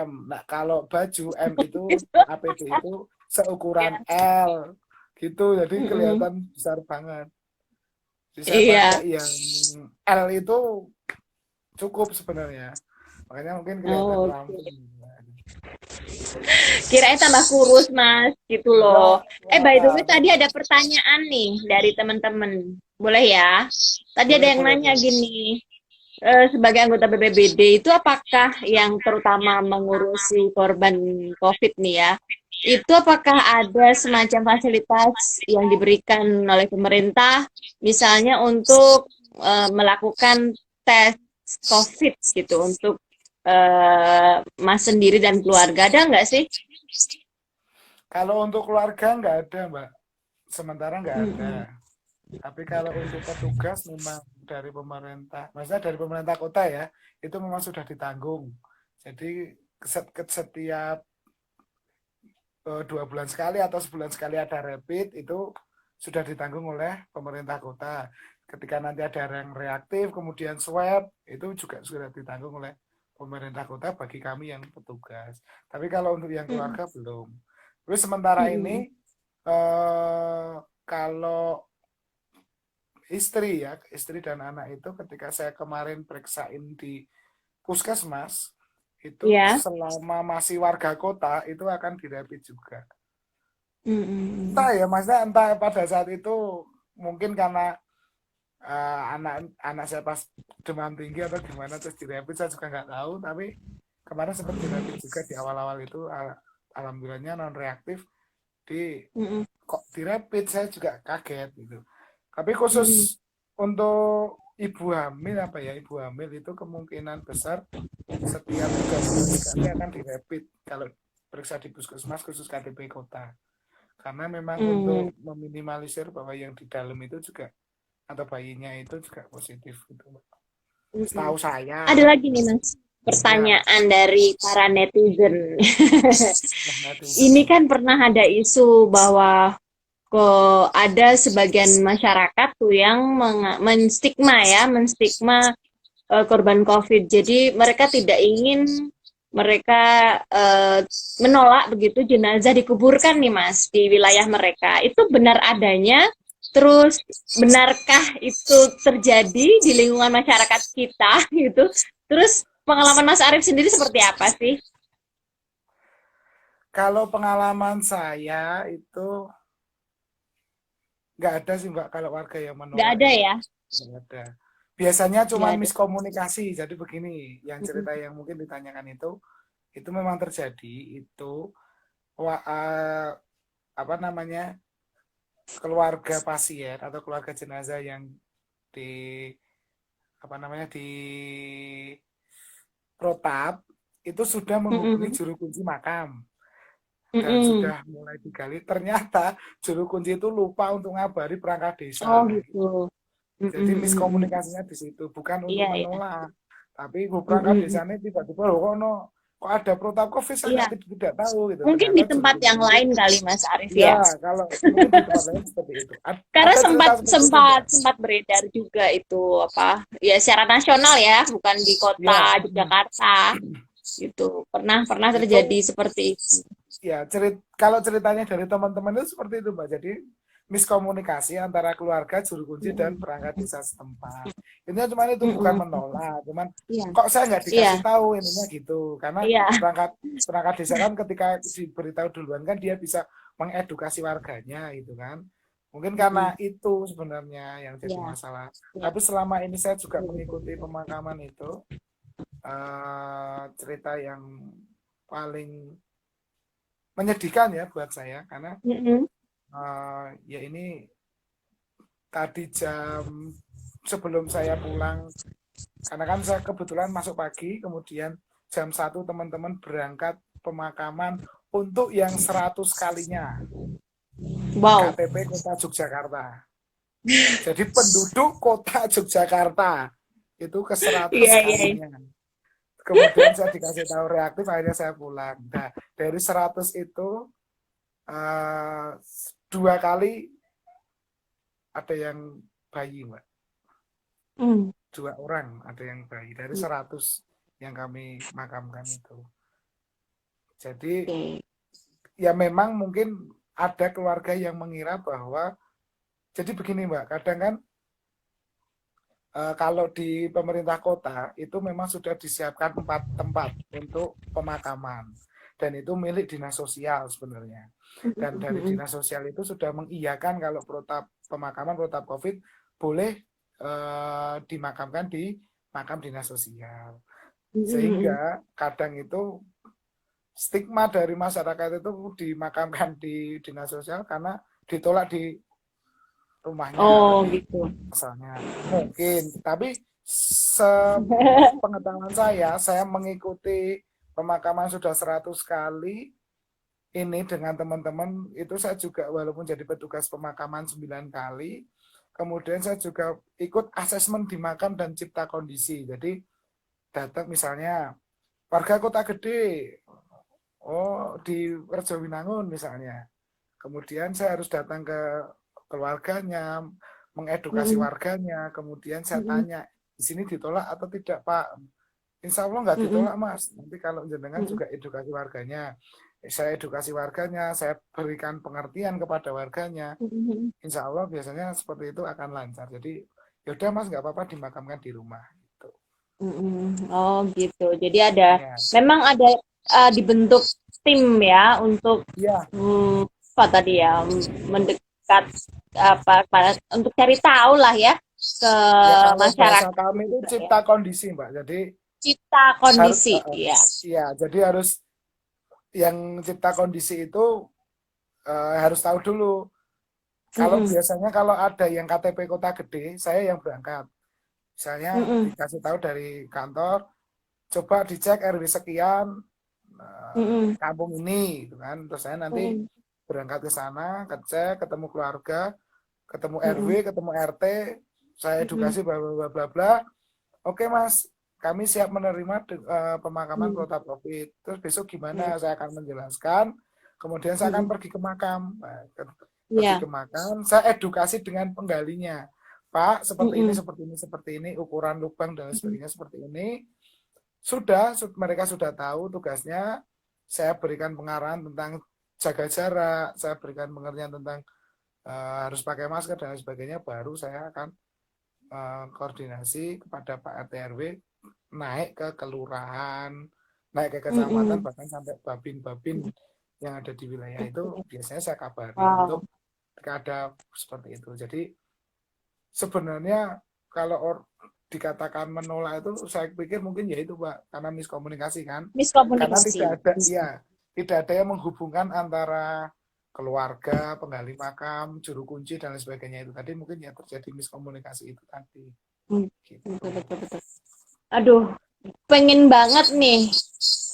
M. Nah, kalau baju M itu Gitu. APD itu seukuran Ya. L gitu. Jadi Mm-mm. kelihatan besar banget. Bisa Iya. pakai yang L itu cukup sebenarnya. Makanya mungkin kelihatan Oh, ramping. kirain tambah kurus mas gitu loh. Enggak, By the way enggak. tadi ada pertanyaan nih dari teman-teman. Boleh ya? Tadi ada Boleh, yang boleh, nanya boleh. gini, sebagai anggota BPBD itu apakah yang terutama mengurusi korban COVID nih ya, itu apakah ada semacam fasilitas yang diberikan oleh pemerintah, misalnya untuk melakukan tes COVID gitu untuk Mas sendiri dan keluarga, ada nggak sih? Kalau untuk keluarga enggak ada, Mbak. Sementara enggak ada. Mm-mm. Tapi kalau untuk petugas memang dari pemerintah, maksudnya dari pemerintah kota ya, itu memang sudah ditanggung. Jadi setiap 2 bulan sekali atau sebulan sekali ada rapid itu sudah ditanggung oleh pemerintah kota. Ketika nanti ada yang reaktif, kemudian swab, itu juga sudah ditanggung oleh pemerintah kota bagi kami yang petugas. Tapi kalau untuk yang Mm-mm. keluarga belum. Terus sementara Mm-mm. ini kalau istri dan anak itu ketika saya kemarin periksain di puskesmas itu Ya. selama masih warga kota itu akan dirapid juga. Mm-mm. Entah ya, maksudnya entah pada saat itu mungkin karena anak saya pas demam tinggi atau gimana terus dirapid saya juga nggak tahu. Tapi kemarin sempat dirapid juga di awal-awal itu, alhamdulillahnya non reaktif. Mm-mm. Kok dirapid saya juga kaget gitu. Tapi Mm-mm. khusus untuk ibu hamil ibu hamil itu kemungkinan besar setiap 3 bulan sekali akan dirapid kalau periksa di puskesmas khusus KTP kota. Karena memang Mm. untuk meminimalisir bahwa yang di dalam itu juga atau bayinya itu juga positif gitu. Mm-mm. Setahu saya Ada lagi nih mas, ya, pertanyaan dari para netizen. Ini netizen. kan pernah ada isu bahwa kok ada sebagian masyarakat tuh yang menstigma korban COVID. Jadi mereka tidak ingin mereka menolak begitu jenazah dikuburkan nih mas di wilayah mereka. Itu benar adanya. Terus benarkah itu terjadi di lingkungan masyarakat kita gitu? Terus pengalaman Mas Arif sendiri seperti apa sih? Kalau pengalaman saya itu nggak ada sih Mbak kalau warga yang Nggak menolak ada itu. ya? Nggak ada. Biasanya Nggak cuman ada. miskomunikasi. Jadi begini, yang Mm-mm. cerita yang mungkin ditanyakan itu memang terjadi. Itu apa namanya, keluarga pasien atau keluarga jenazah yang di apa namanya, di protap itu sudah menghubungi Mm-mm. juru kunci makam dan Mm-mm. sudah mulai digali. Ternyata juru kunci itu lupa untuk ngabari perangkat Oh desa. gitu. Jadi Mm-mm. miskomunikasinya di situ, bukan untuk Iya, iya. menolak, tapi ibu perangkat Mm-mm. desanya tiba-tiba loh kok ada protap COVID, saya Iya. tidak tahu gitu. Mungkin Ternyata di juru tempat kunci yang itu lain kali Mas Arif ya. ya, kalau mungkin di tempat lain seperti itu. Karena Ada cerita sempat seperti itu sempat Mbak? sempat beredar juga itu apa ya secara nasional ya, bukan di kota Ya, Yogyakarta gitu. Pernah pernah itu terjadi seperti itu. ya kalau ceritanya dari teman-teman itu seperti itu Mbak. Jadi miskomunikasi antara keluarga, juru kunci dan Mm-mm. perangkat desa setempat. Intinya cuman itu, bukan Mm-mm. menolak, cuman Iya, kok saya nggak iya, dikasih tahu ininya gitu. Karena iya. perangkat perangkat desa kan ketika diberitahu duluan kan dia bisa mengedukasi warganya gitu kan. Mungkin Mm-mm. karena itu sebenarnya yang jadi Iya, masalah. iya. Tapi selama ini saya juga Betul, betul. mengikuti pemakaman itu, cerita yang paling menyedihkan ya buat saya karena Mm-mm. ya ini tadi jam sebelum saya pulang, karena kan saya kebetulan masuk pagi, kemudian jam 1 teman-teman berangkat pemakaman untuk yang 100 kalinya Wow. KTP Kota Yogyakarta. Jadi penduduk Kota Yogyakarta itu ke 100 Iya, iya, iya. kalinya. Kemudian saya dikasih tahu reaktif, akhirnya saya pulang. Nah, dari 100 itu eh, 2 kali ada yang bayi, Mbak. Mm. 2 orang ada yang bayi dari 100 yang kami makamkan itu. Jadi Oke. ya memang mungkin ada keluarga yang mengira bahwa, jadi begini Mbak, kadang kan kalau di pemerintah kota itu memang sudah disiapkan 4 tempat untuk pemakaman dan itu milik dinas sosial sebenarnya. Dan dari Mm-mm. dinas sosial itu sudah mengiyakan kalau protap pemakaman, protap COVID boleh dimakamkan di makam dinas sosial. Mm-mm. Sehingga kadang itu stigma dari masyarakat itu dimakamkan di dinas sosial karena ditolak di rumahnya Oh lebih gitu. asalnya mungkin. Tapi sepengetahuan saya mengikuti pemakaman sudah 100 kali ini dengan teman-teman itu. Saya juga walaupun jadi petugas pemakaman 9 kali, kemudian saya juga ikut asesmen di makam dan cipta kondisi. Jadi datang misalnya warga Kota Gede, oh di Rejowinangun misalnya, kemudian saya harus datang ke keluarganya, mengedukasi Mm-mm. warganya, kemudian saya Mm-mm. tanya di sini ditolak atau tidak Pak. Insya Allah nggak Mm-mm. ditolak Mas, nanti kalau jenengan Mm-mm. juga edukasi warganya, saya edukasi warganya, saya berikan pengertian kepada warganya, Mm-mm. insya Allah biasanya seperti itu akan lancar. Jadi yaudah Mas, nggak apa-apa dimakamkan di rumah gitu. Mm-mm. Oh gitu. Jadi ada Ya, memang ada dibentuk tim ya untuk ya, apa tadi ya mendekat apa untuk cari tahu lah ya ke ya, kalau bahasa masyarakat kami itu juga ya. cipta kondisi Mbak. Jadi Cipta harus kondisi ya. ya, jadi harus yang cipta kondisi itu harus tahu dulu. Kalau Mm-mm. biasanya kalau ada yang KTP Kota Gede, saya yang berangkat. Misalnya Mm-mm. dikasih tahu dari kantor, coba dicek RW sekian Mm-mm. kampung ini, gitu kan. Terus saya nanti Mm-mm. berangkat ke sana, ngecek, ketemu keluarga, ketemu RW, Mm-mm. ketemu RT, saya Mm-mm. edukasi bla bla bla bla bla. Oke Mas, kami siap menerima pemakaman Mm-mm. protap COVID. Terus besok Mm-mm. gimana? Saya akan menjelaskan. Kemudian saya akan Mm-mm. pergi ke makam. Nah, pergi Iya. ke makam, saya edukasi dengan penggalinya. Pak, seperti ini, Mm-mm. seperti ini, seperti ini, ukuran lubang dan Mm-mm. sebagainya seperti ini. Sudah, mereka sudah tahu tugasnya. Saya berikan pengarahan tentang jaga jarak, saya berikan pengertian tentang harus pakai masker dan sebagainya. Baru saya akan koordinasi kepada Pak RT RW, naik ke kelurahan, naik ke kecamatan, Mm-mm. bahkan sampai babin-babin yang ada di wilayah itu Oke. biasanya saya kabari untuk Wow. ketika ada seperti itu. Jadi sebenarnya kalau dikatakan menolak itu saya pikir mungkin ya itu Pak, karena miskomunikasi kan. Karena Miskomunikasi. tidak ada yang menghubungkan antara keluarga, penggali makam, juru kunci dan lain sebagainya itu tadi mungkin ya terjadi miskomunikasi itu tadi. Gitu. Betul. Aduh, pengen banget nih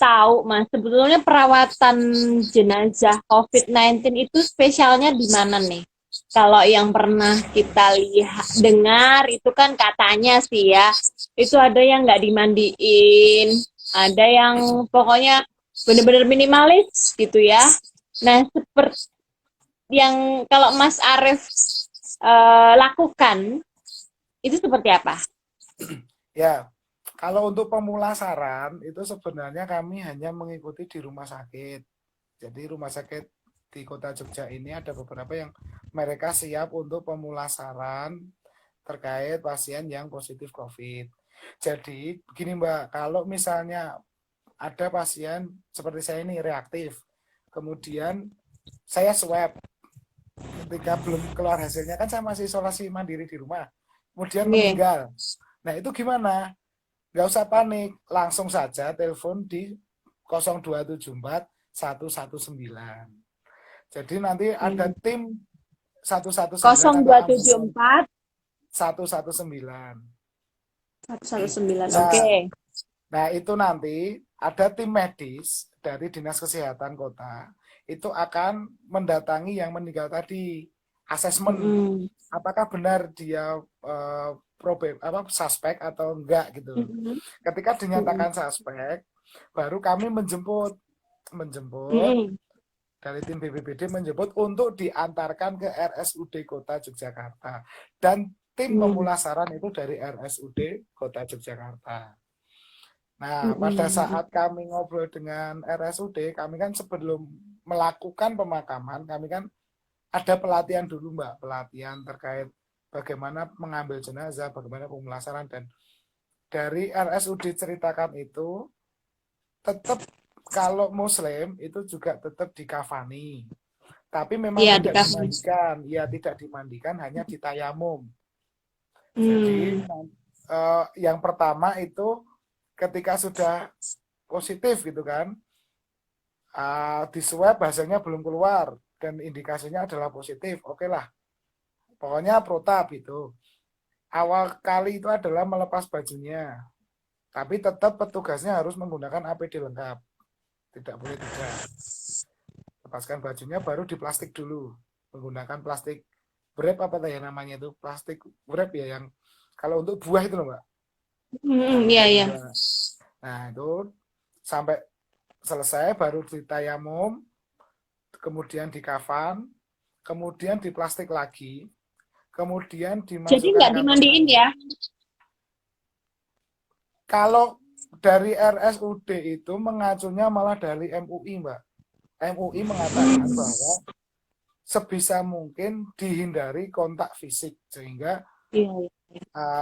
tahu Mas, sebetulnya perawatan jenazah COVID-19 itu spesialnya di mana nih? Kalau yang pernah kita lihat dengar itu kan katanya sih ya, itu ada yang nggak dimandiin, ada yang pokoknya benar-benar minimalis gitu ya. Nah, seperti yang kalau Mas Arief lakukan itu seperti apa? Ya, kalau untuk pemulasaran itu sebenarnya kami hanya mengikuti di rumah sakit. Jadi rumah sakit di Kota Jogja ini ada beberapa yang mereka siap untuk pemulasaran terkait pasien yang positif COVID. Jadi begini Mbak, kalau misalnya ada pasien seperti saya ini reaktif, kemudian saya swab, ketika belum keluar hasilnya kan saya masih isolasi mandiri di rumah, kemudian meninggal. Nah itu gimana? Nggak usah panik, langsung saja telepon di 0274 119. Jadi nanti ada tim 119 atau 0274 119. 119. Nah, Oke. Nah, itu nanti ada tim medis dari Dinas Kesehatan Kota itu akan mendatangi yang meninggal tadi, asesmen apakah benar dia suspek atau enggak gitu. Ketika dinyatakan suspek, baru kami menjemput dari tim BPBD menjemput untuk diantarkan ke RSUD Kota Yogyakarta, dan tim pemulasaran itu dari RSUD Kota Yogyakarta. Nah, pada saat kami ngobrol dengan RSUD, kami kan sebelum melakukan pemakaman, kami kan ada pelatihan dulu Mbak, pelatihan terkait bagaimana mengambil jenazah, bagaimana pemulasaran, dan dari RSUD ceritakan itu tetap kalau Muslim itu juga tetap dikafani, tapi memang tidak dimandikan, tidak dimandikan, hanya ditayamum. Jadi yang pertama itu ketika sudah positif gitu kan, di swab hasilnya belum keluar dan indikasinya adalah positif, oke lah, pokoknya protap itu. Awal kali itu adalah melepas bajunya, tapi tetap petugasnya harus menggunakan APD lengkap, tidak boleh tidak. Lepaskan bajunya, baru diplastik dulu, menggunakan plastik wrap apa ya namanya itu, plastik wrap ya, yang kalau untuk buah itu loh Mbak. Iya. Nah itu sampai selesai baru ditayamum, kemudian dikafan, kemudian diplastik lagi, kemudian dimasukkan. Jadi nggak dimandiin ya? Kalau dari RSUD itu mengacunya malah dari MUI Mbak. MUI mengatakan bahwa sebisa mungkin dihindari kontak fisik, sehingga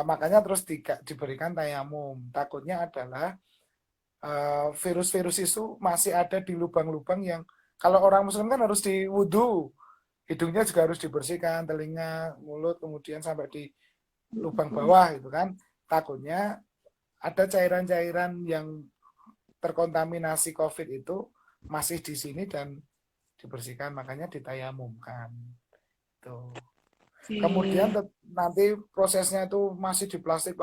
makanya terus diberikan tayamum. Takutnya adalah virus-virus itu masih ada di lubang-lubang yang kalau orang Muslim kan harus diwudu, hidungnya juga harus dibersihkan, telinga, mulut, kemudian sampai di lubang bawah itu kan. Takutnya ada cairan-cairan yang terkontaminasi COVID itu masih di sini dan dibersihkan, makanya ditayamumkan. Tuh. Kemudian nanti prosesnya itu masih di plastik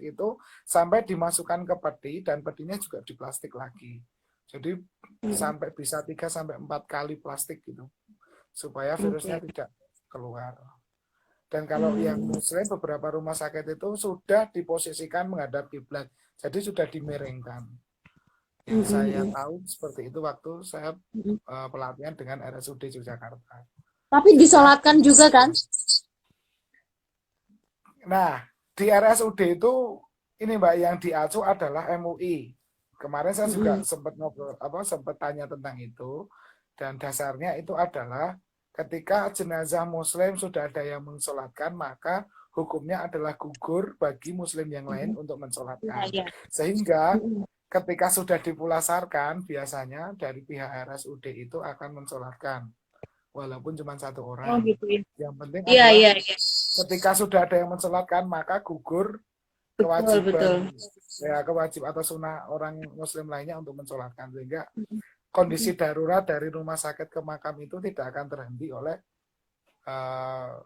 itu sampai dimasukkan ke peti, dan petinya juga di plastik lagi. Jadi sampai bisa 3-4 kali plastik gitu, supaya virusnya tidak keluar. Dan kalau yang Muslim, beberapa rumah sakit itu sudah diposisikan menghadap kiblat, jadi sudah dimiringkan. Yang saya tahu seperti itu waktu saya pelatihan dengan RSUD Yogyakarta. Tapi disolatkan juga kan? Nah, di RSUD itu ini Mbak, yang diacu adalah MUI. Kemarin saya juga sempat ngobrol, sempat tanya tentang itu, dan dasarnya itu adalah ketika jenazah Muslim sudah ada yang mensolatkan, maka hukumnya adalah gugur bagi Muslim yang lain untuk mensolatkan. Sehingga ketika sudah dipulasarkan, biasanya dari pihak RSUD itu akan mensolatkan. walaupun cuma satu Oh orang. gitu ya. Yang penting Iya, adalah iya, iya. ketika sudah ada yang mensolatkan, maka gugur Betul, betul. kewajiban atau sunnah orang muslim lainnya untuk mensolatkan, sehingga Mm-mm. kondisi darurat dari rumah sakit ke makam itu tidak akan terhenti oleh uh,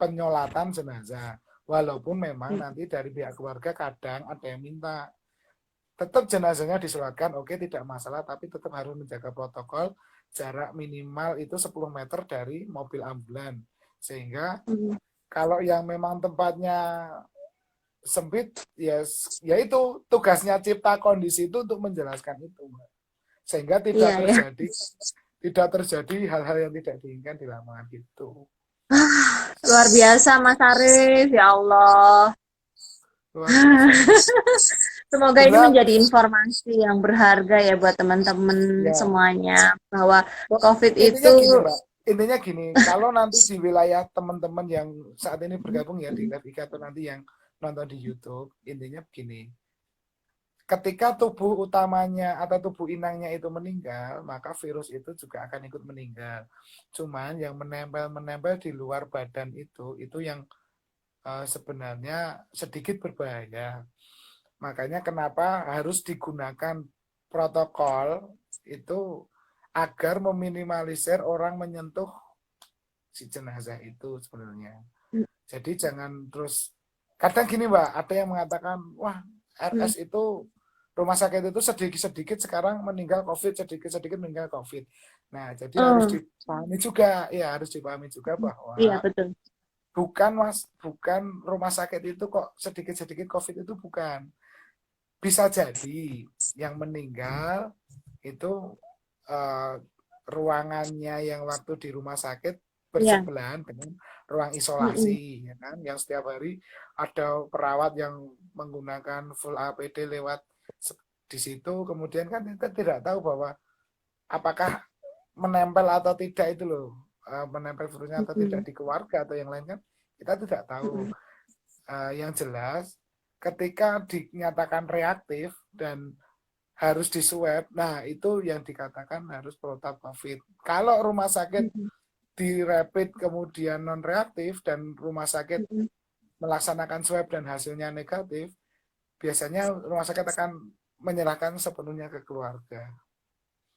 penyolatan jenazah. Walaupun memang nanti dari pihak keluarga kadang ada yang minta tetap jenazahnya disolatkan, oke, tidak masalah, tapi tetap harus menjaga protokol jarak minimal itu 10 meter dari mobil ambulan, sehingga Mm. kalau yang memang tempatnya sempit, ya itu tugasnya cipta kondisi itu untuk menjelaskan itu, Mbak. Sehingga Iya, ya. tidak terjadi hal-hal yang tidak diinginkan di lapangan gitu. Luar biasa Mas Arif, ya Allah. Luar biasa. Semoga ini Benar. menjadi informasi yang berharga ya buat teman-teman Ya. semuanya, bahwa COVID Intinya itu gini, Mbak. Intinya gini, kalau nanti di wilayah teman-teman yang saat ini bergabung ya di live IG atau nanti yang nonton di YouTube, intinya begini. Ketika tubuh utamanya atau tubuh inangnya itu meninggal, maka virus itu juga akan ikut meninggal. Cuman yang menempel di luar badan itu yang sebenarnya sedikit berbahaya. Makanya kenapa harus digunakan protokol itu agar meminimalisir orang menyentuh si jenazah itu sebenarnya. Jadi jangan terus, kadang gini Mbak, ada yang mengatakan, wah RS itu rumah sakit itu sedikit-sedikit sekarang meninggal COVID, sedikit-sedikit meninggal COVID. Nah, jadi harus dipahami juga bahwa iya betul. bukan rumah sakit itu kok sedikit-sedikit COVID itu bukan. Bisa jadi yang meninggal itu ruangannya yang waktu di rumah sakit bersebelahan dengan ruang isolasi, ya kan? Yang setiap hari ada perawat yang menggunakan full APD lewat di situ, kemudian kan kita tidak tahu bahwa apakah menempel atau tidak itu loh, menempel virusnya atau tidak di keluarga atau yang lain kan kita tidak tahu. Yang jelas ketika dinyatakan reaktif dan harus diswab, nah itu yang dikatakan harus protap COVID. Kalau rumah sakit di rapid kemudian non reaktif dan rumah sakit melaksanakan swab dan hasilnya negatif, biasanya rumah sakit akan menyerahkan sepenuhnya ke keluarga.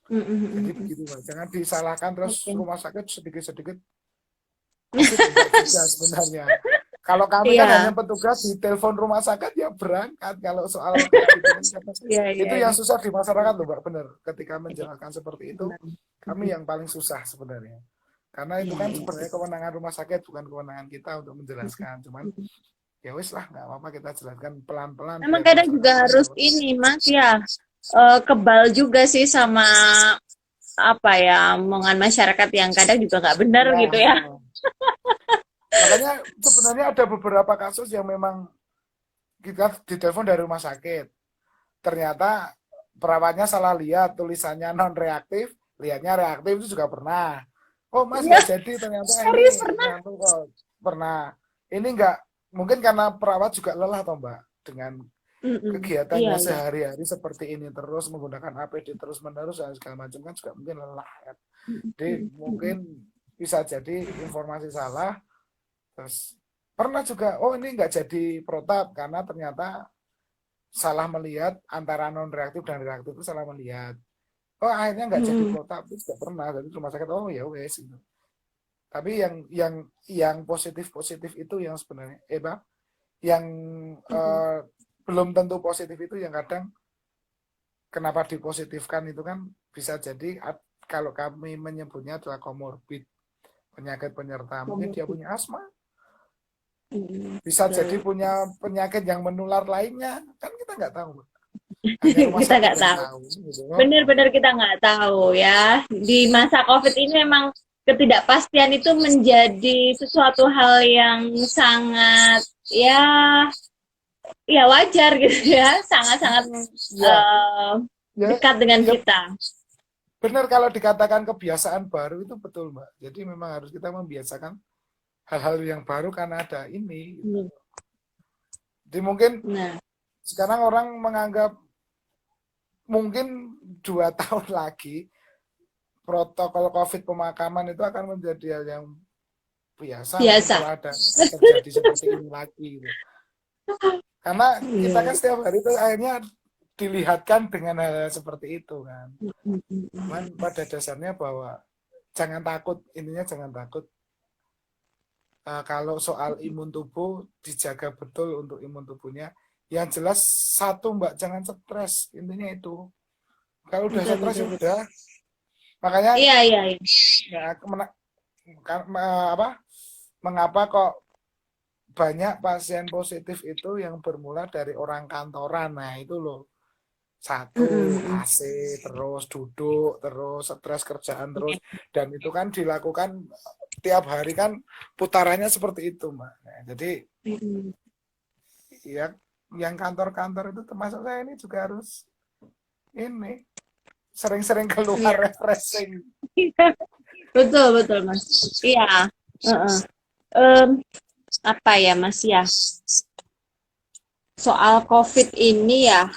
Jadi begitu Mbak, jangan disalahkan terus rumah sakit sedikit-sedikit COVID juga sebenarnya. Kalau kami kan hanya petugas di telepon rumah sakit ya berangkat. Kalau soal itu yang susah di masyarakat loh Mbak, benar. Ketika menjelaskan seperti itu, kami yang paling susah sebenarnya. Karena itu kan sebenarnya kewenangan rumah sakit, bukan kewenangan kita untuk menjelaskan. Cuman ya wis lah, nggak apa-apa kita jelaskan pelan-pelan. Memang kadang juga harus ini Mas ya, kebal juga sih sama apa ya, omongan masyarakat yang kadang juga nggak benar gitu ya. Makanya sebenarnya ada beberapa kasus yang memang kita ditelepon dari rumah sakit. Ternyata perawatnya salah lihat, tulisannya non reaktif, lihatnya reaktif, itu juga pernah. Oh Mas nggak jadi, ternyata ini nyambung kok. Pernah. Ini nggak, mungkin karena perawat juga lelah toh Mbak, dengan kegiatannya sehari-hari seperti ini, terus menggunakan APD terus menerus dan segala macam kan juga mungkin lelah ya. Jadi mungkin bisa jadi informasi salah. Terus pernah juga, oh ini nggak jadi protap karena ternyata salah melihat antara non reaktif dan reaktif itu salah melihat. Oh akhirnya nggak jadi protap, itu juga pernah. Jadi rumah sakit oh ya wes gitu. Tapi yang positif itu yang sebenarnya yang belum tentu positif itu yang kadang kenapa dipositifkan itu kan bisa jadi kalau kami menyebutnya adalah komorbid, penyakit penyerta. Mungkin dia punya asma. Bisa jadi punya penyakit yang menular lainnya, kan kita nggak tahu. Kita nggak tahu. Gitu. Benar-benar kita nggak tahu ya. Di masa COVID ini memang ketidakpastian itu menjadi sesuatu hal yang sangat ya wajar gitu ya, sangat-sangat dekat dengan kita. Benar, kalau dikatakan kebiasaan baru itu betul Mbak. Jadi memang harus kita membiasakan hal-hal yang baru karena ada ini. Jadi mungkin sekarang orang menganggap mungkin 2 tahun lagi protokol COVID pemakaman itu akan menjadi hal yang biasa Biasa. kalau ada terjadi seperti ini lagi gitu. Karena kita kan setiap hari itu akhirnya dilihatkan dengan hal seperti itu kan. Cuman pada dasarnya bahwa jangan takut, intinya jangan takut. Kalau soal imun tubuh dijaga betul untuk imun tubuhnya. Yang jelas satu Mbak, jangan stres, intinya itu. Kalau udah stres ya udah. Makanya Iya. ya, mengapa kok banyak pasien positif itu yang bermula dari orang kantoran. Nah itu loh, satu AC terus duduk terus stres kerjaan terus, dan itu kan dilakukan tiap hari kan, putarannya seperti itu Mbak. Nah, jadi ya yang kantor-kantor itu termasuk saya ini juga harus ini sering-sering keluar refreshing. Betul Mas. Iya. Apa ya Mas ya? Soal COVID ini ya,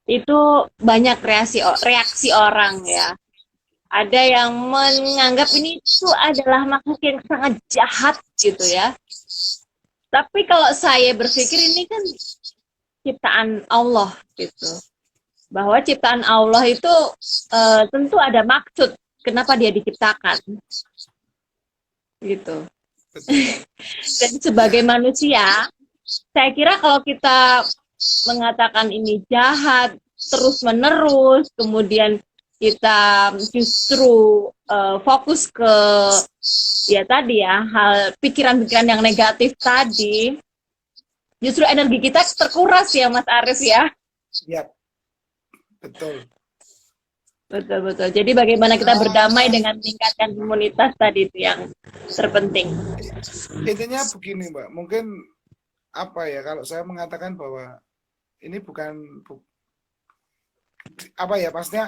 itu banyak reaksi orang ya. Ada yang menganggap ini tuh adalah makhluk yang sangat jahat gitu ya. Tapi kalau saya berpikir ini kan ciptaan Allah gitu. Bahwa ciptaan Allah itu tentu ada maksud kenapa dia diciptakan. Gitu. Dan sebagai manusia, saya kira kalau kita mengatakan ini jahat terus-menerus, kemudian kita justru fokus ke ya tadi ya, hal pikiran-pikiran yang negatif tadi, justru energi kita terkuras ya Mas Arif ya. Iya, betul. Betul. Jadi bagaimana kita berdamai dengan meningkatkan imunitas tadi itu yang terpenting. Intinya begini Mbak, mungkin apa ya, kalau saya mengatakan bahwa ini bukan apa ya, pastinya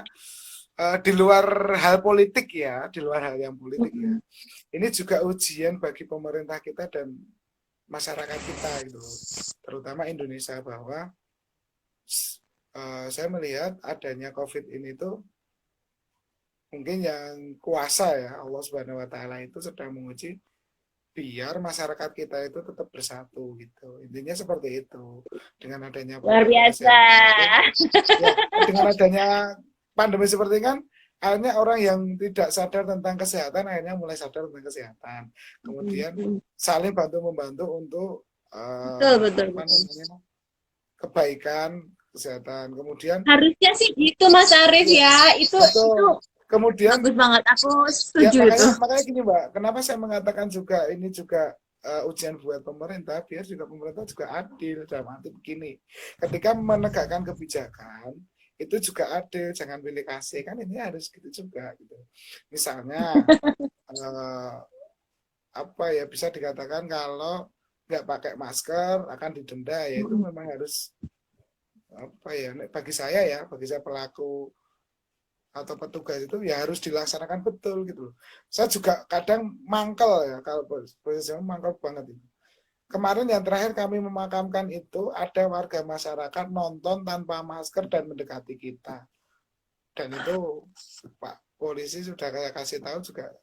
di luar hal politik ya, di luar hal yang politik ya. Ini juga ujian bagi pemerintah kita dan masyarakat kita gitu, terutama Indonesia, bahwa saya melihat adanya COVID ini tuh mungkin yang kuasa ya, Allah Subhanahu wa taala itu sedang menguji biar masyarakat kita itu tetap bersatu gitu. Intinya seperti itu. Dengan adanya luar biasa. Dengan adanya pandemi seperti ini kan, akhirnya orang yang tidak sadar tentang kesehatan akhirnya mulai sadar tentang kesehatan. Kemudian saling bantu-membantu untuk betul. kebaikan kesehatan. Kemudian harusnya sih gitu Mas Arif ya. Itu kemudian bagus banget, aku setuju ya, itu. makanya gini Mbak, kenapa saya mengatakan juga ini juga ujian buat pemerintah, biar juga pemerintah juga adil. Dalam arti begini, ketika menegakkan kebijakan itu juga adil, jangan pilih kasih, kan ini harus gitu juga gitu. Misalnya apa ya, bisa dikatakan kalau nggak pakai masker akan didenda, ya itu memang harus apa ya, bagi saya pelaku atau petugas itu ya harus dilaksanakan betul gitu loh. Saya juga kadang mangkel ya, kalau posisi mangkel banget itu. Kemarin yang terakhir kami memakamkan itu ada warga masyarakat nonton tanpa masker dan mendekati kita. Dan itu Pak polisi sudah saya kasih tahu juga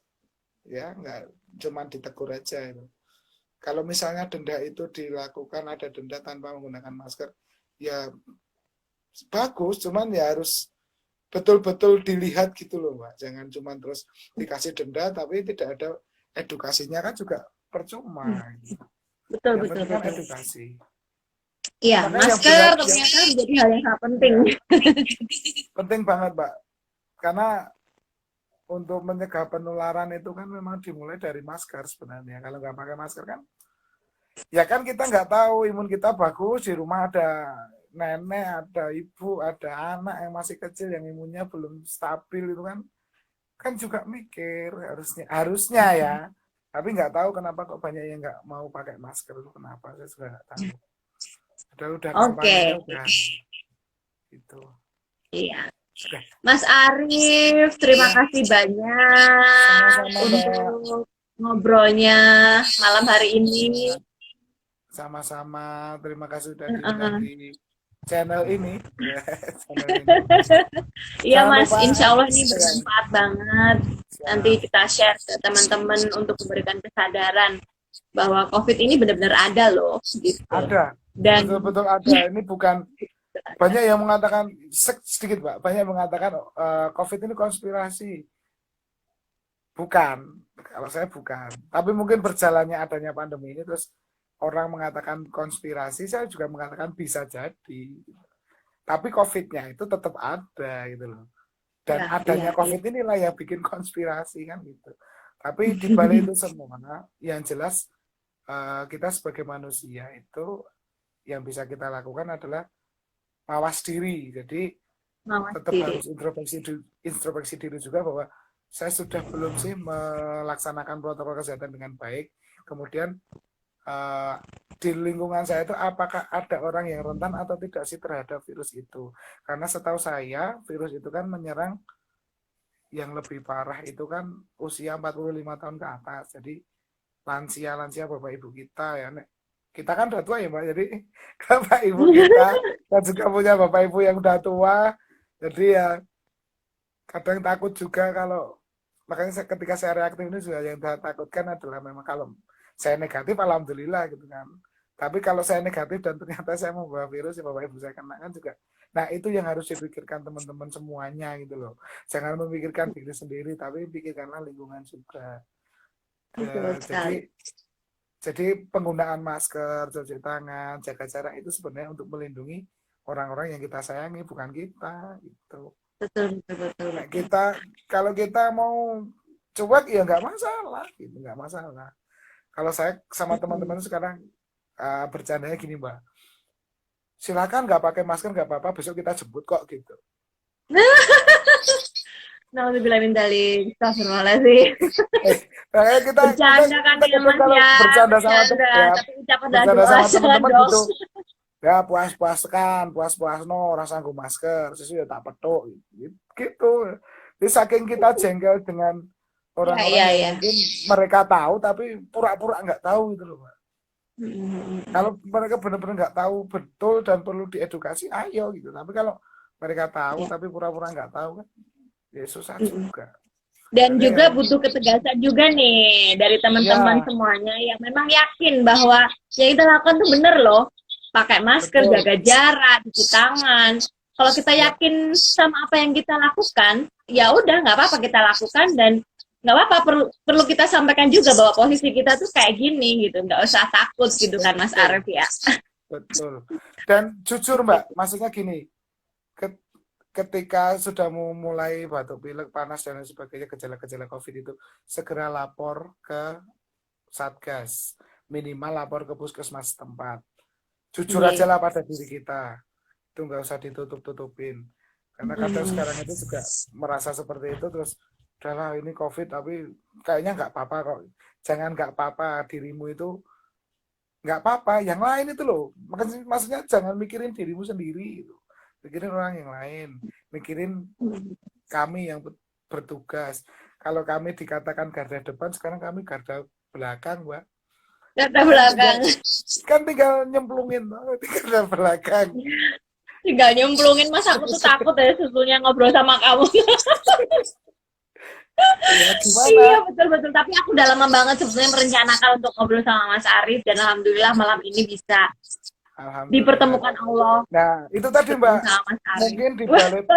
ya, nggak cuma ditegur aja itu. Kalau misalnya denda itu dilakukan, ada denda tanpa menggunakan masker, ya bagus, cuman ya harus betul-betul dilihat gitu loh Mbak. Jangan cuma terus dikasih denda tapi tidak ada edukasinya, kan juga percuma. Betul. Kan edukasi. Iya, masker ternyata menjadi hal yang sangat penting. Penting banget Mbak. Karena untuk mencegah penularan itu kan memang dimulai dari masker sebenarnya. Kalau nggak pakai masker kan, ya kan kita nggak tahu imun kita bagus, di rumah ada nenek, ada ibu, ada anak yang masih kecil yang imunnya belum stabil, itu kan juga mikir harusnya ya, tapi nggak tahu kenapa kok banyak yang nggak mau pakai masker, itu kenapa, saya juga nggak tahu. Udah kampanye udah itu. Iya. Mas Arif, terima kasih banyak untuk ngobrolnya malam hari ini. Sama-sama, terima kasih sudah diundang di channel ini. Channel ini. Iya Jangan Mas, lupa insya Allah ini share. bermanfaat banget. Nanti kita share ke teman-teman untuk memberikan kesadaran bahwa COVID ini benar-benar ada loh, gitu. Ada, Dan betul-betul ada. Ini bukan banyak yang mengatakan sedikit Pak, banyak yang mengatakan COVID ini konspirasi. Bukan, kalau saya bukan. Tapi mungkin berjalannya adanya pandemi ini terus orang mengatakan konspirasi, saya juga mengatakan bisa jadi. Tapi COVID-nya itu tetap ada gitu loh. Dan Ya, adanya iya, COVID inilah yang bikin konspirasi kan gitu. Tapi di balik itu semua, yang jelas kita sebagai manusia itu yang bisa kita lakukan adalah mawas diri. Jadi mawas tetap diri. harus introspeksi diri juga bahwa saya sudah belum sih melaksanakan protokol kesehatan dengan baik. Kemudian di lingkungan saya itu apakah ada orang yang rentan atau tidak sih terhadap virus itu. Karena setahu saya virus itu kan menyerang yang lebih parah itu kan usia 45 tahun ke atas. Jadi lansia Bapak Ibu kita ya. Kita kan udah tua ya Mbak. Jadi Bapak Ibu kita dan juga punya Bapak Ibu yang udah tua. Jadi ya kadang takut juga kalau makanya ketika saya reaktif ini juga yang saya takutkan adalah memang kalau saya negatif alhamdulillah gitu kan. Tapi kalau saya negatif dan ternyata saya membawa virus ya Bapak Ibu saya kena kan juga. Nah itu yang harus dipikirkan teman-teman semuanya gitu loh. Jangan memikirkan diri sendiri tapi pikirkanlah lingkungan juga. Jadi penggunaan masker, cuci tangan, jaga jarak itu sebenarnya untuk melindungi orang-orang yang kita sayangi bukan kita gitu. Betul. Nah, kalau kita mau cuek ya nggak masalah gitu, nggak masalah. Kalau saya sama teman-teman sekarang bercandanya gini Mbak, silakan nggak pakai masker nggak apa-apa, besok kita jemput kok gitu. Nauzubillah min dzalik. Astagfirullahaladzim. Kita Bercanda kan ya Mas kalau ya. bercanda sama Tapi ucapan dan bercanda doa sama teman-teman dong. gitu. Ya puas no rasa nggo masker, sesuai tak petuk gitu. Jadi saking kita jengkel dengan orang-orang yang mungkin mereka tahu tapi pura-pura nggak tahu gitu loh Pak. Kalau mereka benar-benar nggak tahu betul dan perlu diedukasi, ayo gitu. Tapi kalau mereka tahu tapi pura-pura nggak tahu kan, ya susah juga. Dan Jadi juga ya, butuh ketegasan juga nih dari teman-teman semuanya yang memang yakin bahwa yang kita lakukan tuh bener loh. Pakai masker, betul. jaga jarak, cuci tangan. Kalau kita yakin sama apa yang kita lakukan, ya udah nggak apa-apa kita lakukan dan nggak apa-apa perlu kita sampaikan juga bahwa posisi kita tuh kayak gini gitu, nggak usah takut gitu kan Mas Arief ya. Betul. Dan jujur Mbak, maksudnya gini, ketika sudah mulai batuk pilek, panas dan lain sebagainya gejala-gejala COVID itu segera lapor ke Satgas, minimal lapor ke puskesmas tempat. Jujur aja lah pada diri kita, itu nggak usah ditutup-tutupin. Karena kadang sekarang itu juga merasa seperti itu terus udahlah ini COVID tapi kayaknya nggak apa-apa kok. Jangan nggak apa-apa, dirimu itu nggak apa-apa, yang lain itu loh. Maksudnya jangan mikirin dirimu sendiri, gitu. Mikirin orang yang lain, mikirin kami yang bertugas. Kalau kami dikatakan garda depan, sekarang kami garda belakang, Mbak. Garda belakang. Kan tinggal nyemplungin, tinggal belakang. Tinggal nyemplungin, Mas aku tuh takut ya sebetulnya ngobrol sama kamu. Ya, iya betul-betul, tapi aku udah lama banget sebetulnya merencanakan untuk ngobrol sama Mas Arief dan alhamdulillah malam ini bisa dipertemukan Allah. Nah itu tadi Mbak, mungkin dibalik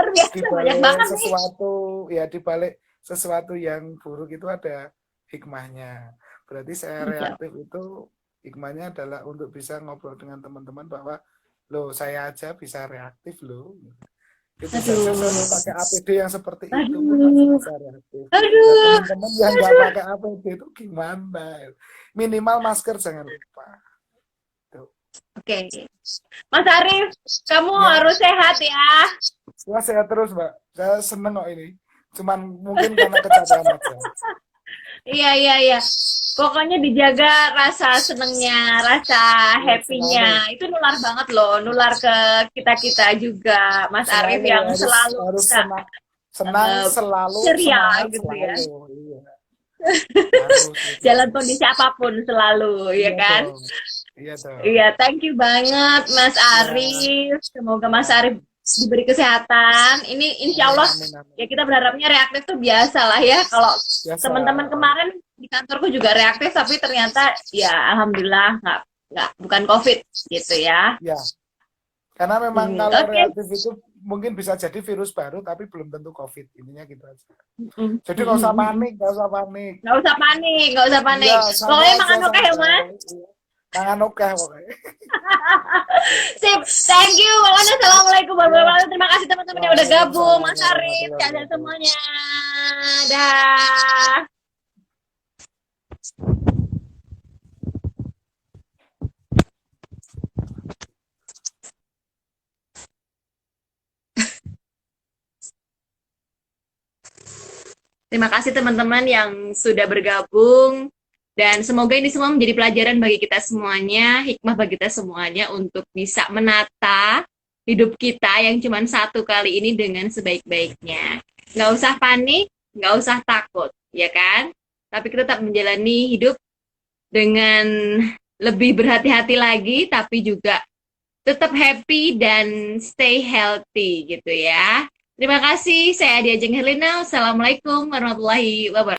sesuatu ya, dibalik sesuatu yang buruk itu ada hikmahnya. Berarti saya reaktif itu hikmahnya adalah untuk bisa ngobrol dengan teman-teman bahwa loh saya aja bisa reaktif loh. Itu saya pakai APD yang seperti itu bisa reaktif. Teman-teman yang nggak pakai APD itu gimana? Minimal masker jangan lupa. Oke. Mas Arief, kamu harus sehat ya. Wah, sehat terus Mbak. Saya seneng kok ini. Cuman mungkin karena kecapean aja. Iya. Pokoknya dijaga rasa senengnya, rasa happy-nya. Itu nular banget loh, nular ke kita-kita juga. Mas Arief yang selalu harus senang selalu, ceria gitu ya. Iya. Jalan kondisi apapun selalu, ya kan? Iya dong. Iya, thank you banget Mas Arif. Semoga Mas Arif diberi kesehatan. Ini insya Allah Amin, amin. ya kita berharapnya reaktif tuh biasa lah ya. Kalau Biasa. teman-teman kemarin di kantorku juga reaktif, tapi ternyata ya alhamdulillah nggak bukan COVID gitu ya. Ya, karena memang kalau Oke. reaktif itu mungkin bisa jadi virus baru tapi belum tentu COVID. Intinya gitu aja. Jadi nggak usah panik, nggak usah panik. Nggak usah panik, nggak usah panik. Iya, Pokoknya santai makan aja, oke ya santai. Mas. Iya. Mangan oke pokoknya. Sip, thank you. Pokoknya assalamualaikum warahmatullahi wabarakatuh. Terima kasih teman-teman yang udah gabung. Mas Arif, sehat semuanya. Dah. Terima kasih teman-teman yang sudah bergabung dan semoga ini semua menjadi pelajaran bagi kita semuanya, hikmah bagi kita semuanya untuk bisa menata hidup kita yang cuma satu kali ini dengan sebaik-baiknya. Nggak usah panik, nggak usah takut, ya kan? Tapi kita tetap menjalani hidup dengan lebih berhati-hati lagi, tapi juga tetap happy dan stay healthy gitu ya. Terima kasih, saya Adi Ajeng Herlina. Assalamualaikum warahmatullahi wabarakatuh.